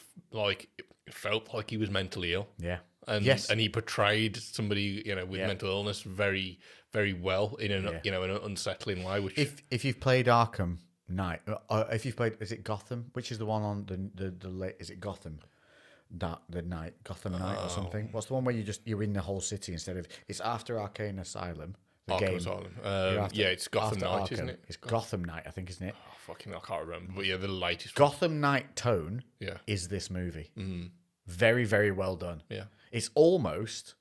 felt like he was mentally ill. Yeah. And he portrayed somebody with mental illness very, very well in an an unsettling way. Which If you've played Arkham Knight, if you've played, is it Gotham? Which is the one on the late? Is it Gotham? Gotham Knight or something? What's the one where you're in the whole city instead of it's after Arcane Asylum? The Arkham game. Asylum. It's Gotham Knight, Arkham, isn't it? It's Gotham Knight, I think, isn't it? Oh, fucking, I can't remember. But yeah, the latest. Gotham Knight tone is this movie. Very, very well done. Yeah. It's almost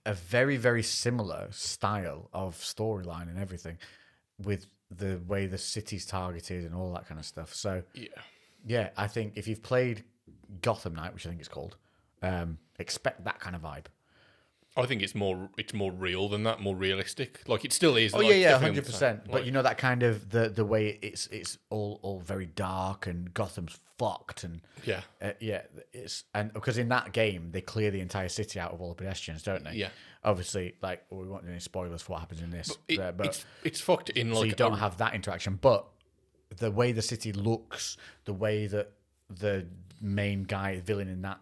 a very, very similar style of storyline and everything with the way the city's targeted and all that kind of stuff. So, yeah, I think if you've played Gotham Knight, which I think it's called, expect that kind of vibe. I think it's more real than that, more realistic. Like it still is. Oh like, yeah, definitely 100%. But you know that kind of the way it's all very dark and Gotham's fucked and it's because in that game they clear the entire city out of all the pedestrians, don't they? Yeah. Obviously, like we won't do any spoilers for what happens in this. But it's fucked in like so you don't have that interaction. But the way the city looks, the way that the main villain in that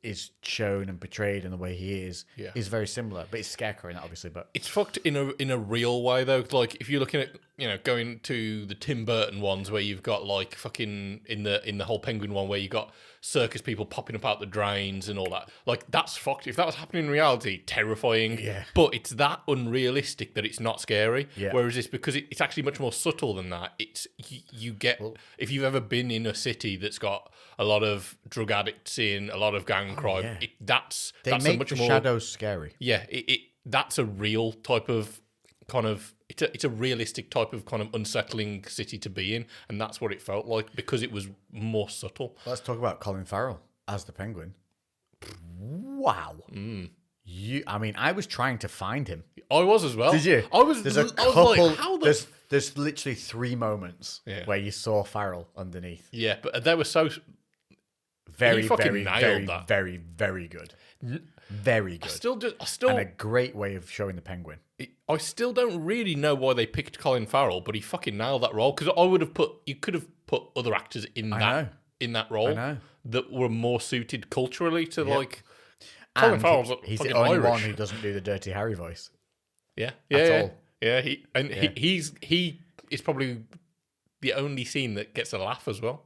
is shown and portrayed and the way he is very similar. But it's Scarecrow in that, obviously. But it's fucked in a real way though. Like if you're looking at going to the Tim Burton ones where you've got like fucking in the whole Penguin one where you got circus people popping up out the drains and all that. Like that's fucked. If that was happening in reality, terrifying. Yeah. But it's that unrealistic that it's not scary. Yeah. Whereas this, because it's actually much more subtle than that. It's you get if you've ever been in a city that's got a lot of drug addicts in, a lot of gang crime. That's they that's make a much the more shadows scary. Yeah, that's a real type of kind of it's a realistic type of kind of unsettling city to be in, and that's what it felt like because it was more subtle. Let's talk about Colin Farrell as the Penguin. Wow. I mean, I was trying to find him. I was as well. Did you? I was. There's a I was couple. like, how there's literally 3 moments where you saw Farrell underneath. Yeah, but they were so Very, he fucking very, nailed very, that. very, very good. Very good. I still, and a great way of showing the Penguin. I still don't really know why they picked Colin Farrell, but he fucking nailed that role because you could have put other actors in that role that were more suited culturally to like. Colin Farrell's he's fucking the only Irish. one who doesn't do the Dirty Harry voice. Yeah, At all. Yeah. He is probably the only scene that gets a laugh as well.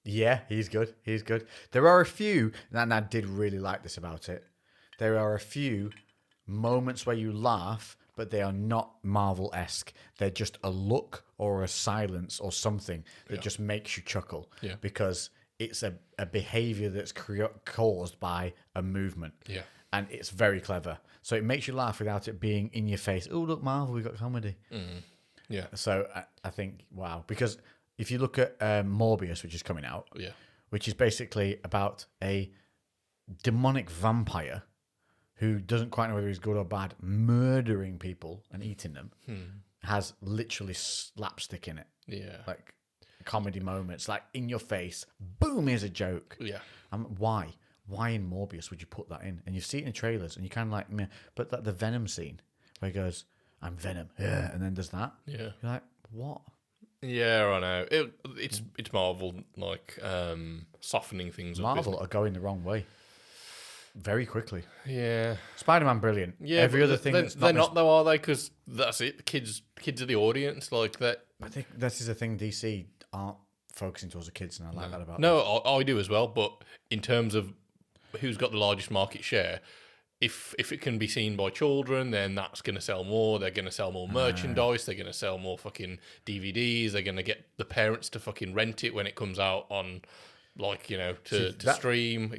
Yeah, he's good. He's good. There are a few, and I did really like this about it. There are a few moments where you laugh, but they are not Marvel-esque. They're just a look or a silence or something that just makes you chuckle. Yeah. Because it's a behavior that's caused by a movement. Yeah. And it's very clever. So it makes you laugh without it being in your face. Oh, look, Marvel, we got comedy. Yeah. So I think, wow. Because if you look at Morbius, which is coming out, which is basically about a demonic vampire who doesn't quite know whether he's good or bad, murdering people and eating them, has literally slapstick in it. Yeah. Like comedy moments, like in your face, boom, here's a joke. Yeah. Why? Why in Morbius would you put that in? And you see it in trailers and you kind of like, meh. But the Venom scene where he goes, I'm Venom, and then does that. Yeah. You're like, what? Yeah, I know. It's Marvel like softening things up. Marvel are going the wrong way very quickly. Yeah. Spider-Man, brilliant. Yeah. Every other thing they're not though, are they? Because that's it. The kids are the audience. Like that. I think this is the thing. DC aren't focusing towards the kids, and I like that about them. No, I do as well. But in terms of who's got the largest market share, if it can be seen by children, then that's going to sell more. They're going to sell more merchandise. They're going to sell more fucking DVDs. They're going to get the parents to fucking rent it when it comes out on, like, you know, to stream.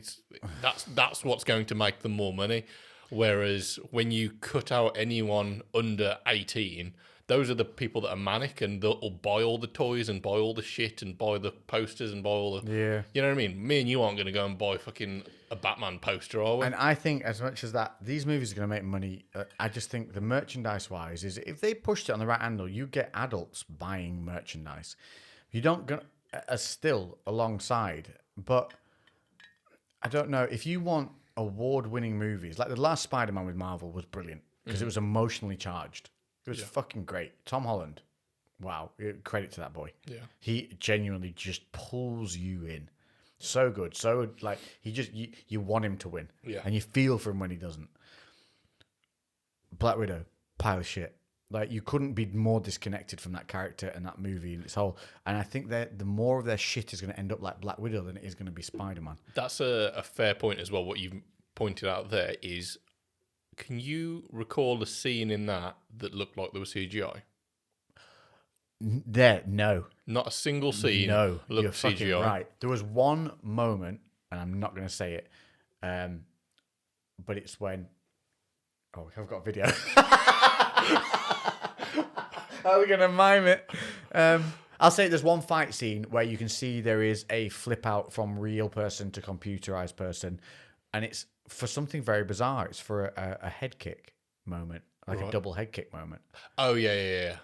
That's what's going to make them more money. Whereas when you cut out anyone under 18, those are the people that are manic and they'll buy all the toys and buy all the shit and buy the posters and buy all the... Yeah. You know what I mean? Me and you aren't going to go and buy fucking a Batman poster, are we? And I think as much as that, these movies are going to make money, I just think the merchandise-wise is if they pushed it on the right angle, you get adults buying merchandise. You don't get still alongside, but I don't know, if you want award-winning movies, like the last Spider-Man with Marvel was brilliant because it was emotionally charged. It was fucking great. Tom Holland, wow, credit to that boy. Yeah. He genuinely just pulls you in. So good. So, like, he just, you want him to win. Yeah. And you feel for him when he doesn't. Black Widow, pile of shit. Like, you couldn't be more disconnected from that character and that movie and its whole. And I think that the more of their shit is going to end up like Black Widow than it is going to be Spider-Man. That's a fair point as well. What you've pointed out there is, can you recall a scene in that looked like there was CGI? No. Not a single scene looked you're fucking CGI. Right. There was one moment, and I'm not going to say it, but it's when... Oh, I've got a video. How are we going to mime it? I'll say there's one fight scene where you can see there is a flip out from real person to computerized person, and it's for something very bizarre. It's for a head kick moment, like a double head kick moment. Oh, yeah.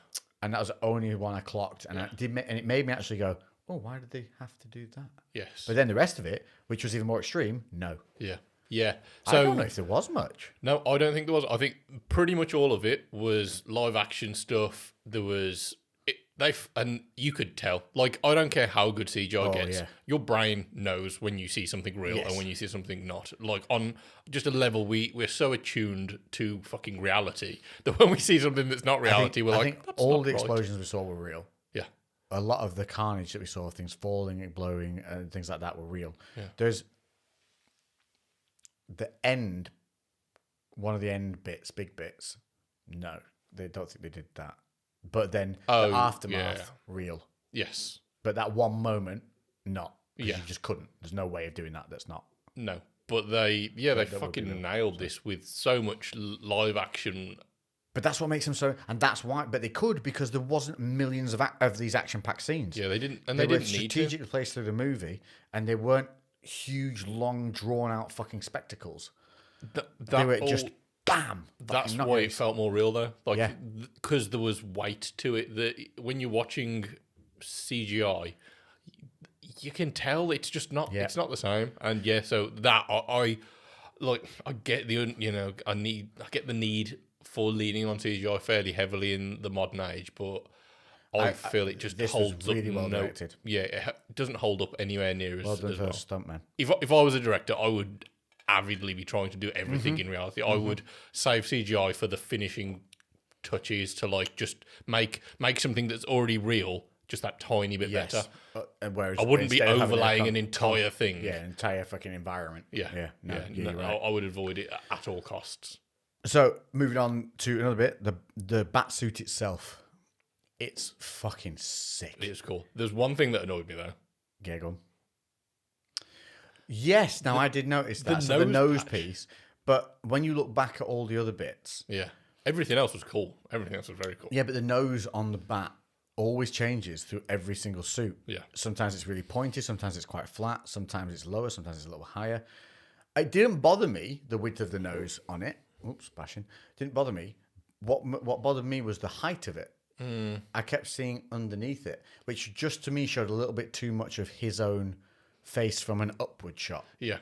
And that was the only one I clocked, and and it made me actually go, "Oh, why did they have to do that?" Yes. But then the rest of it, which was even more extreme, no. Yeah. So, I don't know if there was much. No, I don't think there was. I think pretty much all of it was live action stuff. There was and you could tell. Like, I don't care how good CGI gets. Yeah. Your brain knows when you see something real and when you see something not. Like, on just a level, we're so attuned to fucking reality that when we see something that's not reality, I I think that's all not the right. explosions we saw were real. Yeah. A lot of the carnage that we saw, things falling and blowing and things like that, were real. Yeah. There's the end, one of the end bits, big bits. No, they don't think they did that. But then the aftermath, real. Yes. But that one moment, not. Yeah. You just couldn't. There's no way of doing that. That's not. No. But they fucking nailed this with so much live action. But that's what makes them so, and that's why. But they could, because there wasn't millions of these action-packed scenes. Yeah, they didn't, and they they were didn't need to. strategically placed through the movie, and they weren't huge, long, drawn-out fucking spectacles. They were just bam. That's why it felt more real, though. Like, Yeah. because there was weight to it. That when you're watching CGI, you can tell it's just not. Yeah. It's not the same. And so that I get I get the need for leaning on CGI fairly heavily in the modern age, but I feel it just holds really up. well directed. Yeah, it doesn't hold up anywhere near as Well done as for well. stuntman. If I was a director, I would avidly be trying to do everything in reality. I would save CGI for the finishing touches to, like, just make something that's already real just that tiny bit better. Whereas I wouldn't be overlaying an entire thing. Yeah, an entire fucking environment. Yeah. You're right. I would avoid it at all costs. So moving on to another bit, the bat suit itself, it's fucking sick. It is cool. There's one thing that annoyed me though. Yeah, go on. Yes, now I did notice that. The nose piece. But when you look back at all the other bits... Yeah. Everything else was cool. Everything else was very cool. Yeah, but the nose on the bat always changes through every single suit. Yeah. Sometimes it's really pointy, sometimes it's quite flat, sometimes it's lower, sometimes it's a little higher. It didn't bother me, the width of the nose on it. Oops, bashing. Didn't bother me. What bothered me was the height of it. I kept seeing underneath it, which just to me showed a little bit too much of his own face from an upward shot. Yeah.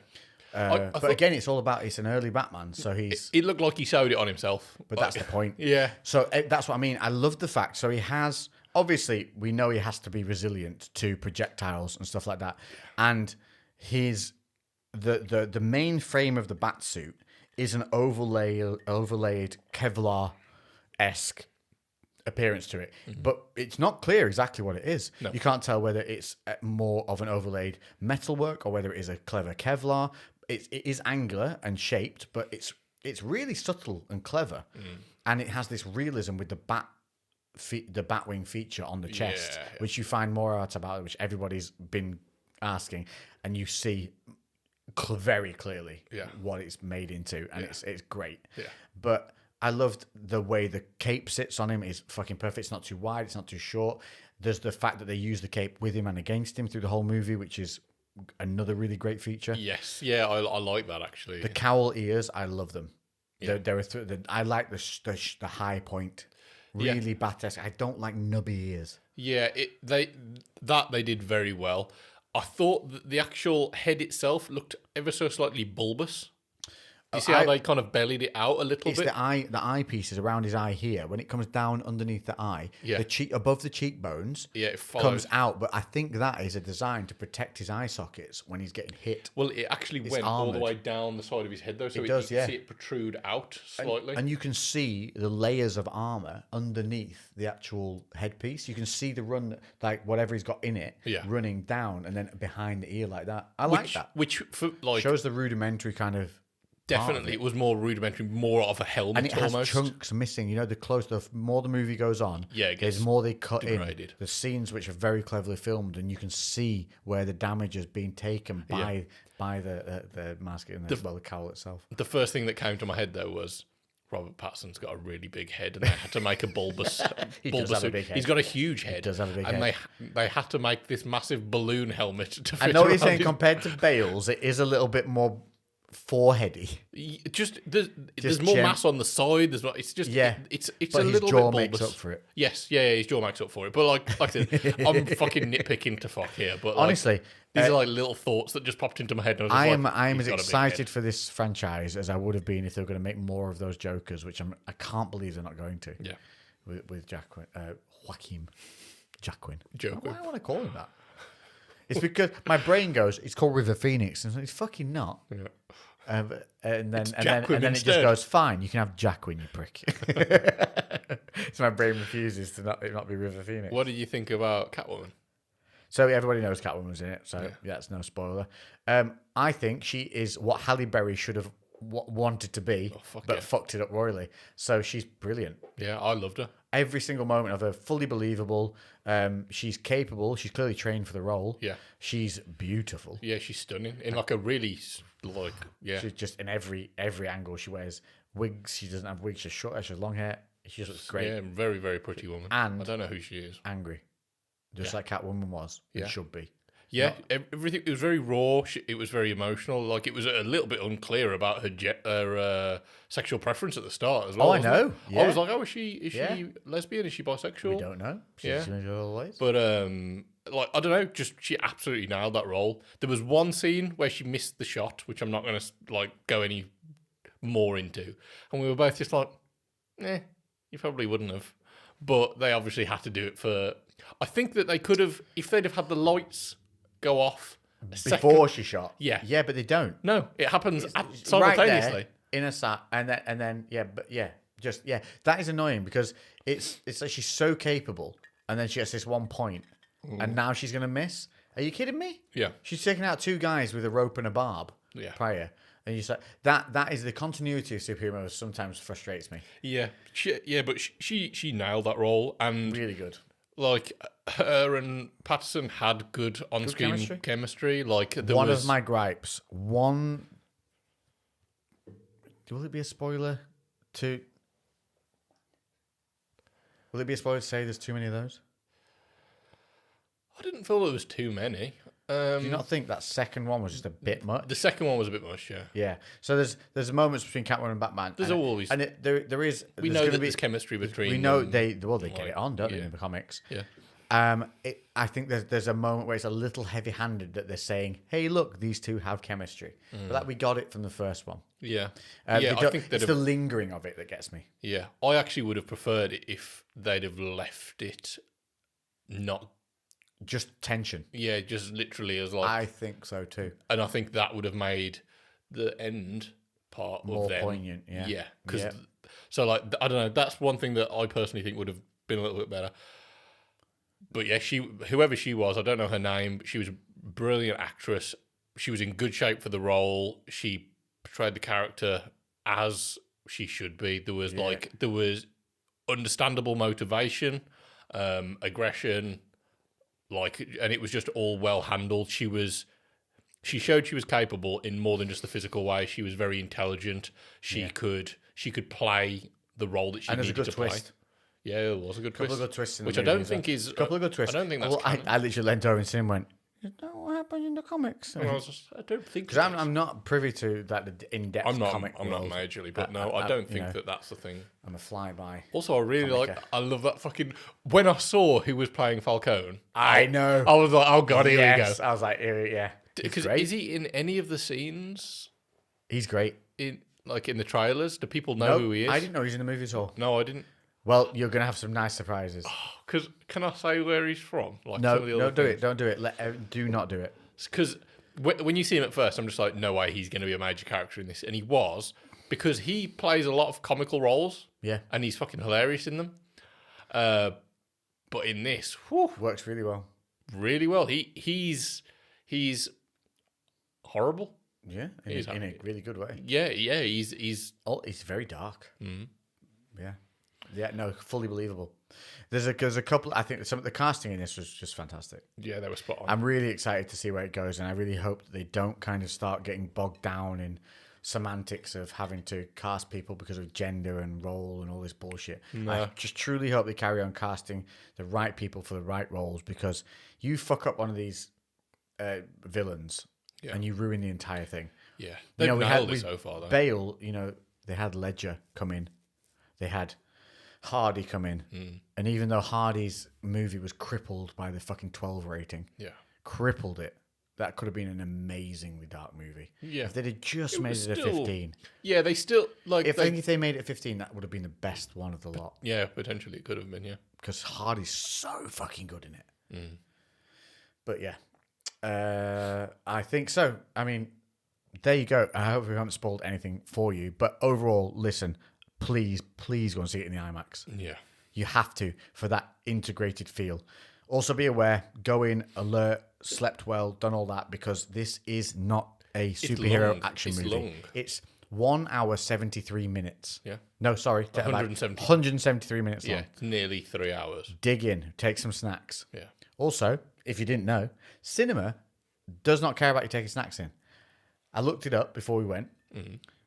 But again, it's all about, it's an early Batman, so he's... It looked like he sewed it on himself. But that's the point. Yeah. So that's what I mean. I love the fact. So he has... Obviously, we know he has to be resilient to projectiles and stuff like that. And the main frame of the Batsuit is an overlaid Kevlar-esque appearance to it. But it's not clear exactly what it is. No. You can't tell whether it's more of an overlaid metalwork or whether it is a clever Kevlar. It is angular and shaped, but it's it's really subtle and clever, and it has this realism with the Batwing feature on the chest, which you find more out about, which everybody's been asking, and you see very clearly what it's made into, and it's great. Yeah. But I loved the way the cape sits on him. Is fucking perfect. It's not too wide. It's not too short. There's the fact that they use the cape with him and against him through the whole movie, which is another really great feature. Yes, yeah, I like that actually. The cowl ears, I love them. Yeah. I like the high point, really badass. I don't like nubby ears. Yeah, they did very well. I thought that the actual head itself looked ever so slightly bulbous. You see how they kind of bellied it out a little bit? It's the eye piece is around his eye here. When it comes down underneath the eye, the cheek above the cheekbones, it comes out. But I think that is a design to protect his eye sockets when he's getting hit. Well, it actually went all the way down the side of his head, though, so you can see it protrude out slightly. And you can see the layers of armor underneath the actual headpiece. You can see the run, like whatever he's got in it, running down and then behind the ear like that. I like that. Which shows the rudimentary kind of. Definitely, it was more rudimentary, more of a helmet, and it has almost. Chunks missing. You know, the more the movie goes on, there's more they cut degraded. In. The scenes which are very cleverly filmed, and you can see where the damage has been taken by the mask and the cowl itself. The first thing that came to my head though was Robert Pattinson's got a really big head, and they had to make a bulbous. Does have a big head. He's got a huge head. He does have a big head. And they had to make this massive balloon helmet to fit. I know what you're saying. Compared to Bale's, it is a little bit more foreheady. There's more mass on the side. There's not. It's just it's a little bit bulbous. His jaw makes up for it. Yes, his jaw makes up for it. But like I said, I'm fucking nitpicking to fuck here. But honestly, these are like little thoughts that just popped into my head. And I am as excited for this franchise as I would have been if they were going to make more of those Jokers, which I can't believe they're not going to. Yeah, with Joaquin. Joker. Why do I want to call him that? It's because my brain goes, it's called River Phoenix, and it's fucking not. Yeah. And then it just goes, fine, you can have Jacquin, you prick. So my brain refuses to not be River Phoenix. What did you think about Catwoman? So everybody knows Catwoman was in it, so that's no spoiler. I think she is what Halle Berry should have wanted to be, fucked it up royally. So she's brilliant. Yeah, I loved her. Every single moment of her, fully believable. She's capable. She's clearly trained for the role. Yeah. She's beautiful. Yeah, she's stunning. In like a really, She's just in every angle. She wears wigs. She doesn't have wigs. She's short hair. She has long hair. She just looks great. Yeah, very, very pretty woman. And I don't know who she is. Angry. Just like Catwoman was. It should be. Yeah, everything. It was very raw. It was very emotional. Like it was a little bit unclear about her sexual preference at the start as well. Oh, I know. Yeah. I was like, is she lesbian? Is she bisexual? We don't know. She's going to go all ways. But I don't know. Just she absolutely nailed that role. There was one scene where she missed the shot, which I'm not going to go any more into, and we were both just like, you probably wouldn't have. But they obviously had to do it for. I think that they could have, if they'd have had the lights go off before she shot. Yeah, but they don't. No, it happens simultaneously right in a sat, and then that is annoying because it's like she's so capable, and then she gets this one point, and now she's gonna miss. Are you kidding me? Yeah, she's taken out two guys with a rope and a barb. Yeah, prior. And you say that is the continuity of superheroes. Sometimes frustrates me. Yeah, but she nailed that role and really good. Like her and Pattison had good on-screen chemistry. Like one of my gripes. Will it be a spoiler? Will it be a spoiler to say there's too many of those? I didn't feel there was too many. Do you not think that second one was just a bit much? The second one was a bit much, yeah. Yeah. So there's moments between Catwoman and Batman. There's always there is. We know that there's chemistry between. We know they get it on, don't they, in the comics? Yeah. I think there's a moment where it's a little heavy-handed that they're saying, "Hey, look, these two have chemistry," but that we got it from the first one. Yeah. I think it's the lingering of it that gets me. Yeah, I actually would have preferred it if they'd have left it not. Just tension. Yeah, just literally as like. I think so too. And I think that would have made the end part more of them poignant. Yeah. Yeah. Because so like I don't know. That's one thing that I personally think would have been a little bit better. But yeah, whoever she was, I don't know her name, but she was a brilliant actress. She was in good shape for the role. She portrayed the character as she should be. There was understandable motivation, aggression, and it was just all well handled. She showed she was capable in more than just the physical way. She was very intelligent. She could play the role that she needed to play. Yeah, it was a good twist. Couple of good twists in which the I don't movie, think is. couple of good twists. I don't think that's. I literally leant over and seen him and went, "Is that what happened in the comics?" I don't think because I'm not privy to that in-depth comic. I'm not world. majorly, but no, I don't think that's the thing. I'm a flyby. Also, I love that fucking. When I saw who was playing Falcone, I know. I was like, oh god, here we go. I was like, yeah. Because is he in any of the scenes? He's great. In the trailers, do people know who he is? I didn't know he's in the movie at all. No, I didn't. Well, you're gonna have some nice surprises. Because can I say where he's from? No, don't do it. Don't do it. Do not do it. Because when you see him at first, I'm just like, no way, he's going to be a major character in this, and he was, because he plays a lot of comical roles. Yeah, and he's fucking hilarious in them. But in this, whew, works really well. Really well. He's horrible. Yeah, in a really good way. Yeah. He's very dark. Mm-hmm. Yeah. No, fully believable. There's a couple. I think some of the casting in this was just fantastic. Yeah, they were spot on. I'm really excited to see where it goes, and I really hope that they don't kind of start getting bogged down in semantics of having to cast people because of gender and role and all this bullshit. No. I just truly hope they carry on casting the right people for the right roles, because you fuck up one of these villains and you ruin the entire thing. Yeah, they've nailed it so far though. Bale, they had Ledger come in, they had Hardy come in, and even though Hardy's movie was crippled by the fucking 12 rating, crippled it. That could have been an amazingly dark movie. Yeah, if they'd have just made it a 15. Yeah, they still If they made it a 15, that would have been the best one of the lot. Yeah, potentially it could have been. Yeah, because Hardy's so fucking good in it. But yeah, I think so. I mean, there you go. I hope we haven't spoiled anything for you. But overall, listen. Please go and see it in the IMAX. Yeah. You have to, for that integrated feel. Also be aware, go in, alert, slept well, done all that, because this is not a superhero action movie. Long. It's 1 hour, 73 minutes. Yeah. No, sorry. 173 minutes long. Yeah, it's nearly 3 hours. Dig in, take some snacks. Yeah. Also, if you didn't know, cinema does not care about you taking snacks in. I looked it up before we went.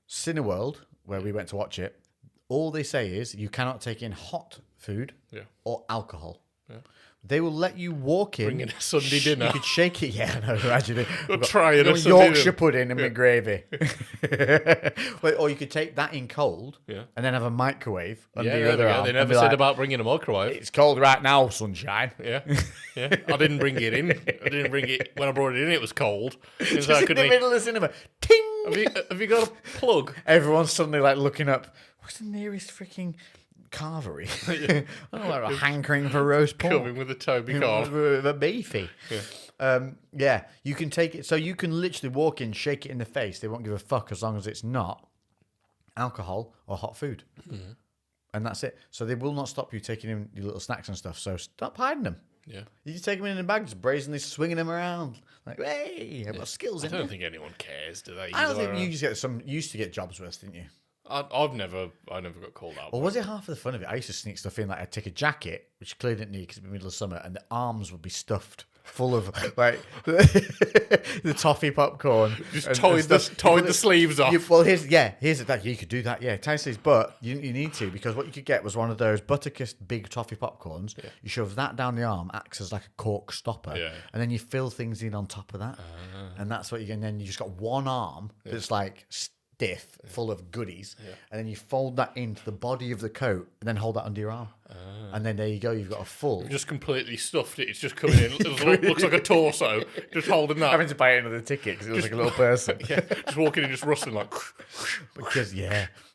Cineworld, where we went to watch it, all they say is you cannot take in hot food or alcohol. Yeah. They will let you walk in. Bring in a Sunday dinner. You could shake it. Yeah, I know. Imagine it. We'll try it. Yorkshire pudding and gravy. Or you could take that in cold and then have a microwave under your other arm. They never said about bringing a microwave. It's cold right now, sunshine. Yeah. I didn't bring it in. I didn't bring it. When I brought it in, it was cold. Just in the middle of the cinema. Ting! Have you got a plug? Everyone's suddenly looking up. What's the nearest freaking carvery? I don't know, a hankering for roast pork. Coming with a Toby carve. With a beefy. Yeah. You can take it. So you can literally walk in, shake it in the face. They won't give a fuck as long as it's not alcohol or hot food. And that's it. So they will not stop you taking in your little snacks and stuff. So stop hiding them. Yeah. You just take them in a bag, just brazenly swinging them around. Like, hey, I've got skills in I don't think anyone cares, do they? I don't think you used to get jobs worth, didn't you? I never got called out. Or was it half of the fun of it? I used to sneak stuff in, I'd take a jacket, which clearly didn't need because it'd be middle of summer, and the arms would be stuffed full of the toffee popcorn. Just tied the sleeves off. Here's that. You could do that, tie sleeves, but you need to, because what you could get was one of those Butterkist big toffee popcorns. Yeah. You shove that down the arm, acts as like a cork stopper, and then you fill things in on top of that, and that's what you get. And then you just got one arm that's stiff, full of goodies, and then you fold that into the body of the coat and then hold that under your arm. And then there you go, you've got a full. You've just completely stuffed it. It's just coming in. It looks like a torso. Just holding that. Having to buy another ticket because it looks like a little person. Just walking in, just rustling like. Because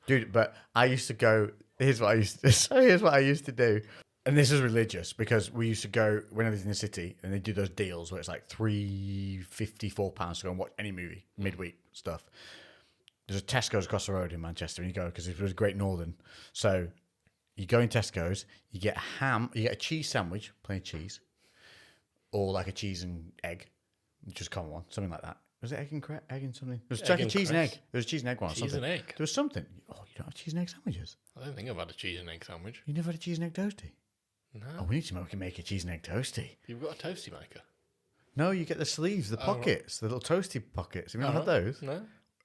dude. But I used to go. Here's what I used to do. And this is religious, because we used to go when I was in the city, and they do those deals where it's like £3.54 to go and watch any movie, midweek stuff. There's a Tesco's across the road in Manchester, and you go, because it was Great Northern. So you go in Tesco's, you get you get a cheese sandwich, plain cheese, or like a cheese and egg, just common one, something like that. Was it egg and something? It was Egg like a and cheese and egg. cress. There was a cheese and egg one. Or Cheese something. and egg. There was something. Oh, you don't have cheese and egg sandwiches? I don't think I've had a cheese and egg sandwich. You never had a cheese and egg toasty? No. Oh, we need to make a cheese and egg toasty. You've got a toasty maker? No, you get the sleeves, the pockets, the little toasty pockets. Have you not had those? No.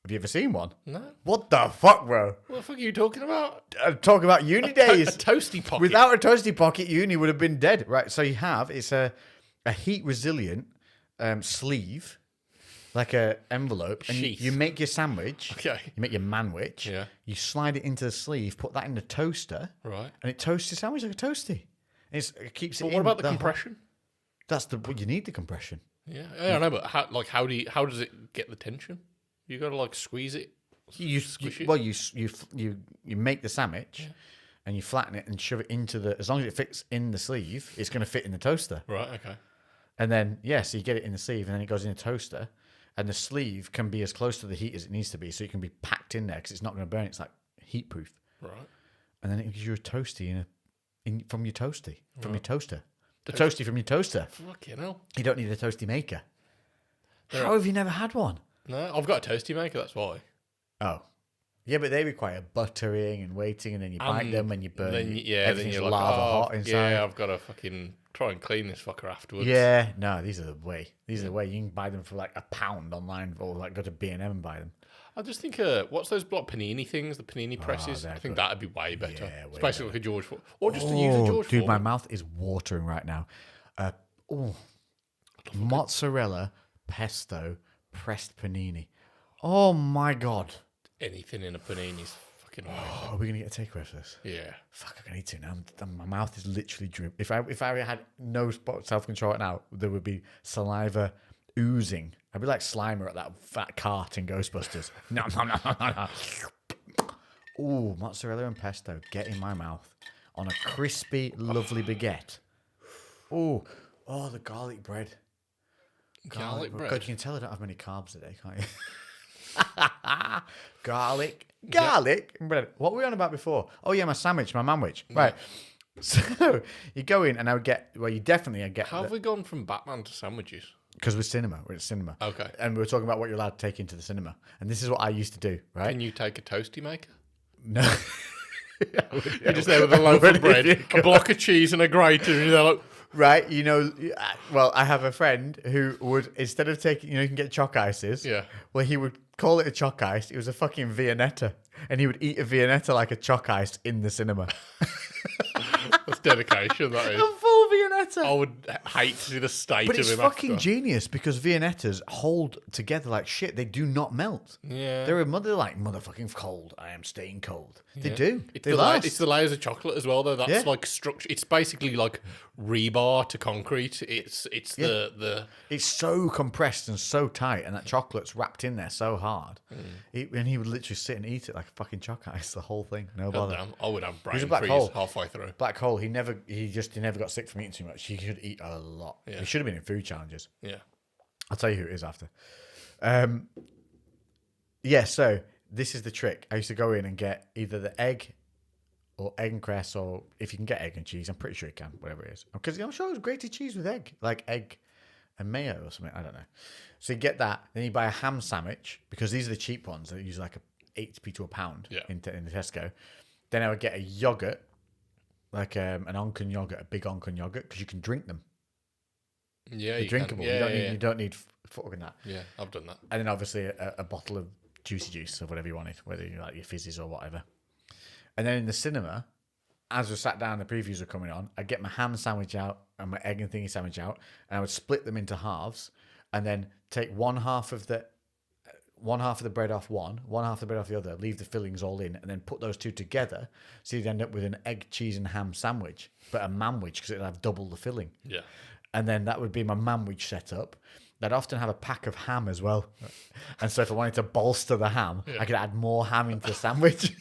Have you ever seen one? No. What the fuck, bro? What the fuck are you talking about? Talk about uni days. A toasty pocket. Without a toasty pocket, uni would have been dead. Right, so it's a heat resilient sleeve, like a envelope, and Sheath. you make your sandwich. Okay. You make your manwich. Yeah. You slide it into the sleeve, put that in the toaster, Right. and it toasts your sandwich like a toasty. It keeps it. But in what about the hot- compression? That's what you need, the compression. Yeah, I know, but how does it get the tension? You got to like squeeze it. Squish it? Well, you make the sandwich, and you flatten it and shove it into the. As long as it fits in the sleeve, it's going to fit in the toaster. Right. Okay. And then so you get it in the sleeve, and then it goes in the toaster, and the sleeve can be as close to the heat as it needs to be, so it can be packed in there because it's not going to burn. It's like heat proof. Right. And then it gives you a toasty from your toasty from your toaster. The toasty from your toaster. Fucking hell. You don't need a toasty maker. How have you never had one? No, I've got a toasty maker. That's why. Oh. Yeah, but they require buttering and waiting, and then you bite them and you burn. Then everything's you're like, lava hot inside. Yeah, I've got to fucking try and clean this fucker afterwards. Yeah, no, these are the way. These are the way. You can buy them for like £1 online, or like go to B&M and buy them. I just think, what's those block panini things? The panini presses. I think that'd be way better. Yeah, way it's basically like a George Foreman. Or just to use a George dude, my Foreman. mouth is watering right now. Mozzarella, pesto, pressed panini. Oh my god. Anything in a panini's fucking amazing. Are we gonna get a takeaway for this? Yeah. Fuck, I need to now. My mouth is literally drip. If I had no self control right now, there would be saliva oozing. I'd be like Slimer at that fat cart in Ghostbusters. No. Ooh, mozzarella and pesto get in my mouth on a crispy, lovely baguette. Oh, the garlic bread. Garlic bread? God, you can tell I don't have many carbs today, can't you? Garlic bread. What were we on about before? Oh yeah, my sandwich, my manwich. Right. So you go in, and I would get. Well, you definitely get. How have we gone from Batman to sandwiches? Because we're at cinema. Okay. And we were talking about what you're allowed to take into the cinema, and this is what I used to do. Right. Can you take a toasty maker? No. You're just there with a loaf of bread, a block of cheese, and a grater, and you're like, Right, well, I have a friend who would, instead of taking, you can get choc ices. Yeah. Well, he would call it a choc ice. It was a fucking Viennetta. And he would eat a Viennetta like a choc ice in the cinema. that's dedication, that is. A full Viennetta. I would hate to see the state But of it's him fucking after. genius because Viennettas hold together like shit. They do not melt. Yeah. They're like, motherfucking cold. I am staying cold. They Yeah. do. It's They the last. it's the layers of chocolate as well, though. That's Yeah. like structure. It's basically like rebar to concrete. It's the It's so compressed and so tight, and that chocolate's wrapped in there so hard. And he would literally sit and eat it like a fucking choc ice, the whole thing. No bother. goddamn. I would have He's a brain black freeze hole. halfway through. Black hole. He never got sick from eating too much. He could eat a lot. Yeah. He should have been in food challenges. Yeah. I'll tell you who it is after. So this is the trick. I used to go in and get either the egg or egg and cress, or if you can get egg and cheese, I'm pretty sure you can, whatever it is. Because I'm sure it was grated cheese with egg, like egg and mayo or something. I don't know. So you get that, then you buy a ham sandwich, because these are the cheap ones. They use like a 80p to a pound in the Tesco. Then I would get a yogurt, like an Onken yogurt, a big Onken yogurt, because you can drink them. Yeah, They're drinkable. You don't need fucking that. Yeah, I've done that. And then obviously a bottle of juicy juice or whatever you wanted, whether you like your fizzes or whatever. And then in the cinema, as we sat down, the previews were coming on, I'd get my ham sandwich out and my egg and thingy sandwich out, and I would split them into halves, and then take one half of the bread off one half of the bread off the other, leave the fillings all in, and then put those two together, so you'd end up with an egg, cheese, and ham sandwich, but a manwich, because it'd have double the filling. Yeah. And then that would be my manwich setup. I'd often have a pack of ham as well. And so if I wanted to bolster the ham, I could add more ham into the sandwich.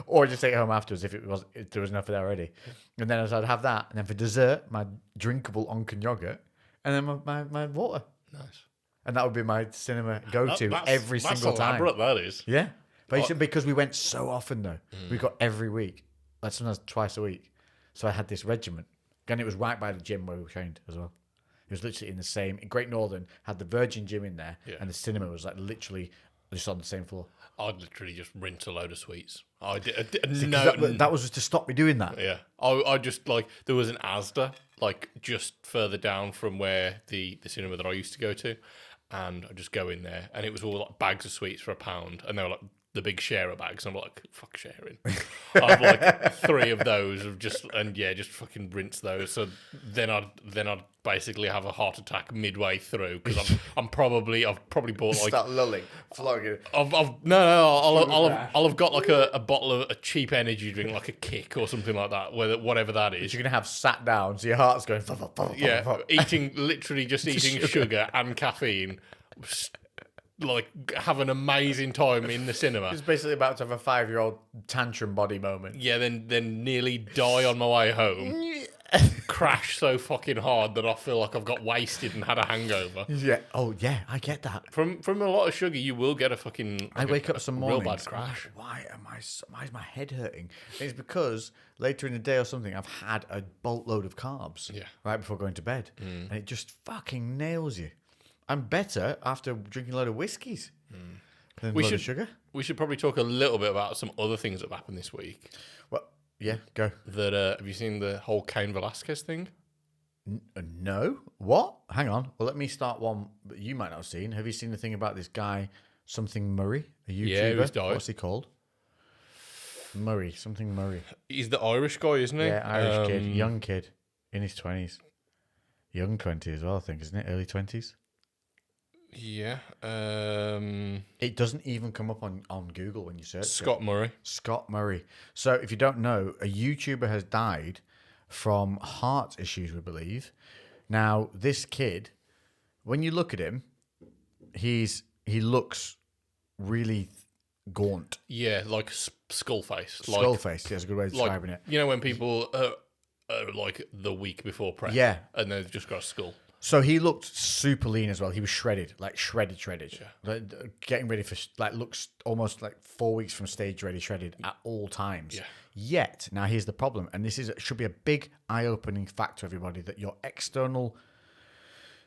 Or just take it home afterwards if there was enough there already. And then I'd have that. And then for dessert, my drinkable Onken yogurt. And then my water. Nice. And that would be my cinema go-to every single that's time. elaborate, that is. Yeah. But because we went so often, though. We got every week. Like sometimes twice a week. So I had this regiment. And it was right by the gym where we trained as well. It was literally in the same. Great Northern had the Virgin Gym in there, Yeah. and the cinema was like literally just on the same floor. I'd literally just rinse a load of sweets. I did. See, 'cause No, that was just to stop me doing that. yeah. I just like there was an Asda like just further down from where the cinema that I used to go to, and I just go in there, and it was all like bags of sweets for £1, and they were like the big sharer bags. I'm like, fuck sharing. I have like 3 of those of just fucking rinse those. So then I'd basically have a heart attack midway through because I've probably bought like Start lulling, flogging. I'll have got like a bottle of a cheap energy drink, like a Kick or something like that, whatever that is. You're gonna have sat down, so your heart's going. Yeah, literally just eating sugar and caffeine. Like have an amazing time in the cinema. It's basically about to have a 5-year-old tantrum body moment. Yeah, then nearly die on my way home. Crash so fucking hard that I feel like I've got wasted and had a hangover. Yeah. Oh yeah, I get that. From a lot of sugar, you will get a fucking. Like I wake up some mornings. Real bad crash. Why is my head hurting? It's because later in the day or something, I've had a boatload of carbs. Yeah. Right before going to bed, and it just fucking nails you. I'm better after drinking a load of whiskeys than a load of sugar. We should probably talk a little bit about some other things that have happened this week. Well, yeah, go. That have you seen the whole Cain Velasquez thing? No. What? Hang on. Well, let me start one that you might not have seen. Have you seen the thing about this guy, something Murray, a YouTuber? Yeah, he's died. What's he called? Murray, something Murray. He's the Irish guy, isn't he? Yeah, Irish kid, young kid, in his 20s. Young 20 as well, I think, isn't it? Early 20s? Yeah. It doesn't even come up on Google when you search Scott Murray. Scott Murray. So if you don't know, a YouTuber has died from heart issues, we believe. Now, this kid, when you look at him, he looks really gaunt. Yeah, like skull face. Skull face, that's a good way of describing it. You know when people are like the week before prep? Yeah. And they've just got a skull. So he looked super lean as well. He was shredded, like shredded. Yeah. Like, getting ready for, like, looks almost like 4 weeks from stage ready, shredded at all times. Yeah. Yet, now here's the problem, and this should be a big eye-opening fact to everybody, that your external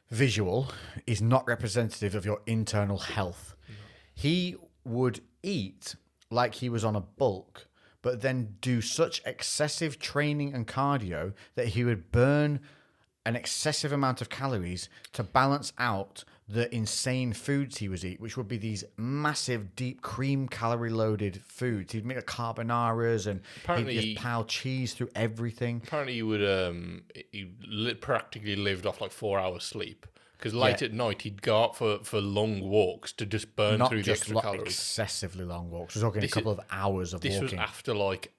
visual is not representative of your internal health. No. He would eat like he was on a bulk, but then do such excessive training and cardio that he would burn an excessive amount of calories to balance out the insane foods he was eating, which would be these massive, deep cream calorie-loaded foods. He'd make carbonara's and he'd just pile cheese through everything. Apparently, he practically lived off like 4 hours sleep. Because late at night, he'd go out for long walks to just burn through the extra calories. Not excessively long walks. We're talking a couple of hours of walking. This was after like...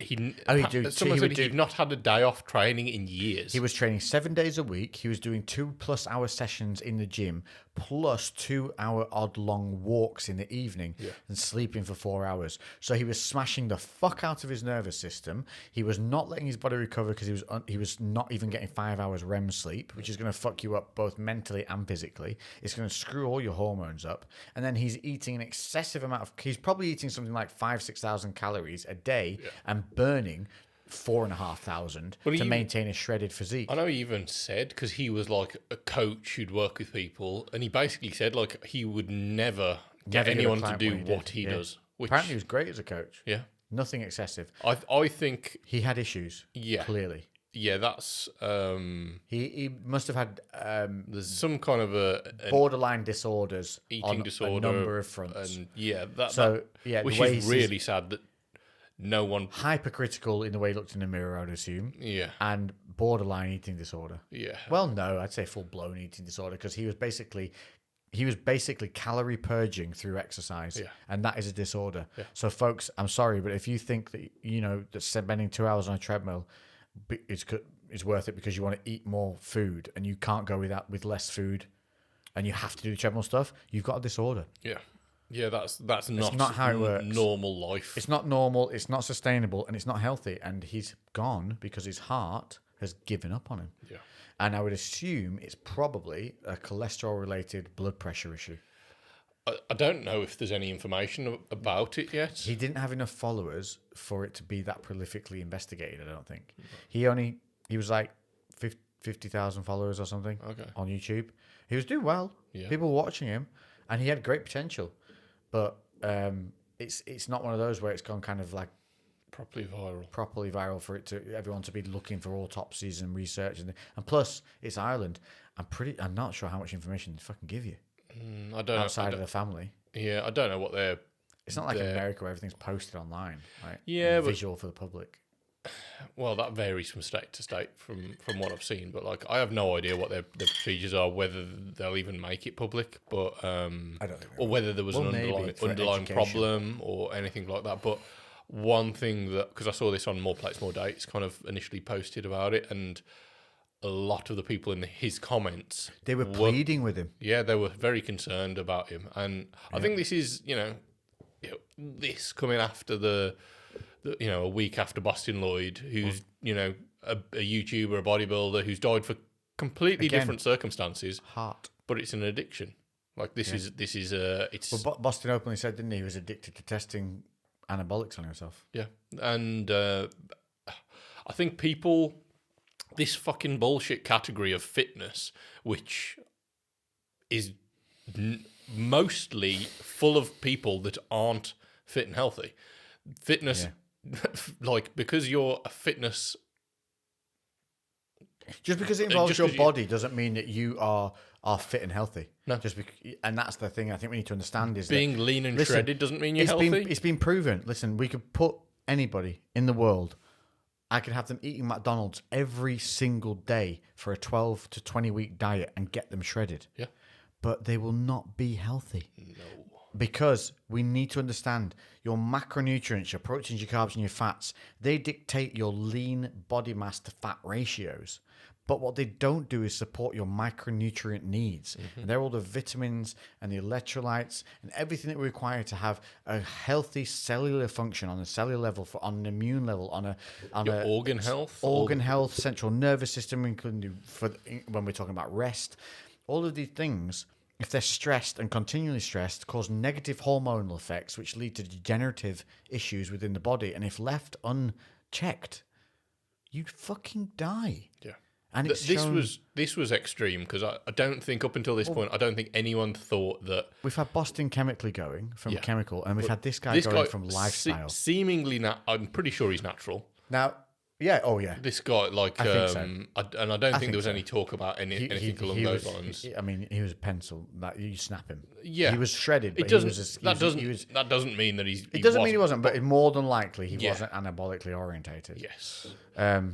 Someone said he'd not had a day off training in years. He was training 7 days a week. He was doing 2+ hour sessions in the gym, plus 2 hour odd long walks in the evening, and sleeping for 4 hours. So he was smashing the fuck out of his nervous system. He was not letting his body recover because he was not even getting 5 hours REM sleep, which is going to fuck you up both mentally and physically. It's going to screw all your hormones up. And then he's eating an excessive amount of... He's probably eating something like 5,000-6,000 calories a day and burning 4,500 to maintain a shredded physique. I know he even said, because he was like a coach who'd work with people, and he basically said like he would never get anyone to do what he does. Which, apparently he was great as a coach. Yeah. Nothing excessive. I think... He had issues. Yeah. Clearly. Yeah, that's... He must have had... there's some kind of a borderline disorders eating on disorder, a number of fronts. And yeah, which the way is really sad that no one... Hypercritical in the way he looked in the mirror, I'd assume. Yeah. And borderline eating disorder. Yeah. Well, no, I'd say full-blown eating disorder, because he was basically calorie purging through exercise. Yeah. And that is a disorder. Yeah. So, folks, I'm sorry, but if you think that, that spending 2 hours on a treadmill is worth it because you want to eat more food and you can't go with less food and you have to do the treadmill stuff, you've got a disorder. Yeah. Yeah, that's not how it works. Normal life. It's not normal, it's not sustainable, and it's not healthy. And he's gone because his heart has given up on him. Yeah. And I would assume it's probably a cholesterol-related blood pressure issue. I don't know if there's any information about it yet. He didn't have enough followers for it to be that prolifically investigated, I don't think. Mm-hmm. He was like 50,000 followers or something Okay. on YouTube. He was doing well. Yeah. People were watching him, and he had great potential. But it's not one of those where it's gone kind of like Properly viral for everyone to be looking for autopsies and research and plus it's Ireland. I'm not sure how much information they fucking give you. I don't outside of the family. Yeah, I don't know what they're. It's not like in America where everything's posted online, right? Yeah, and visual for the public. Well, that varies from state to state from what I've seen, but like I have no idea what their procedures are, whether they'll even make it public, but I don't think or whether there was an underlying problem or anything like that. But one thing that, because I saw this on More Plates More Dates, kind of initially posted about it, and a lot of the people in his comments, they were pleading with him. Yeah, they were very concerned about him, and I think this is this coming after the a week after Boston Lloyd, who's a YouTuber, a bodybuilder who's died for completely different circumstances. But it's an addiction. Like this is it's. Well, Boston openly said, didn't he? He was addicted to testing anabolics on himself. Yeah, and I think people, this fucking bullshit category of fitness, which is mostly full of people that aren't fit and healthy. Fitness, like, because you're a fitness. Just because it involves your body doesn't mean that you are fit and healthy. No. And that's the thing I think we need to understand is being lean and shredded doesn't mean you're healthy. It's been proven. Listen, we could put anybody in the world. I could have them eating McDonald's every single day for a 12 to 20 week diet and get them shredded. Yeah. But they will not be healthy. No. Because we need to understand your macronutrients, your proteins, your carbs, and your fats, they dictate your lean body mass to fat ratios. But what they don't do is support your micronutrient needs. And they're all the vitamins and the electrolytes and everything that we require to have a healthy cellular function on a cellular level, on an immune level, on organ health, central nervous system, including when we're talking about rest. All of these things, if they're stressed and continually stressed, cause negative hormonal effects, which lead to degenerative issues within the body. And if left unchecked, you'd fucking die. Yeah. And this was extreme because I don't think up until this point, I don't think anyone thought that. We've had Boston Chemically going from chemical, and we've had this guy going from lifestyle. Seemingly, I'm pretty sure he's natural. Now, yeah, oh yeah. This guy, like, I think so. and I don't think there was any talk about anything along those lines. I mean, he was a pencil that you snap him. Yeah, he was shredded. But that doesn't mean that he's. It doesn't mean he wasn't, but more than likely he wasn't anabolically orientated. Yes.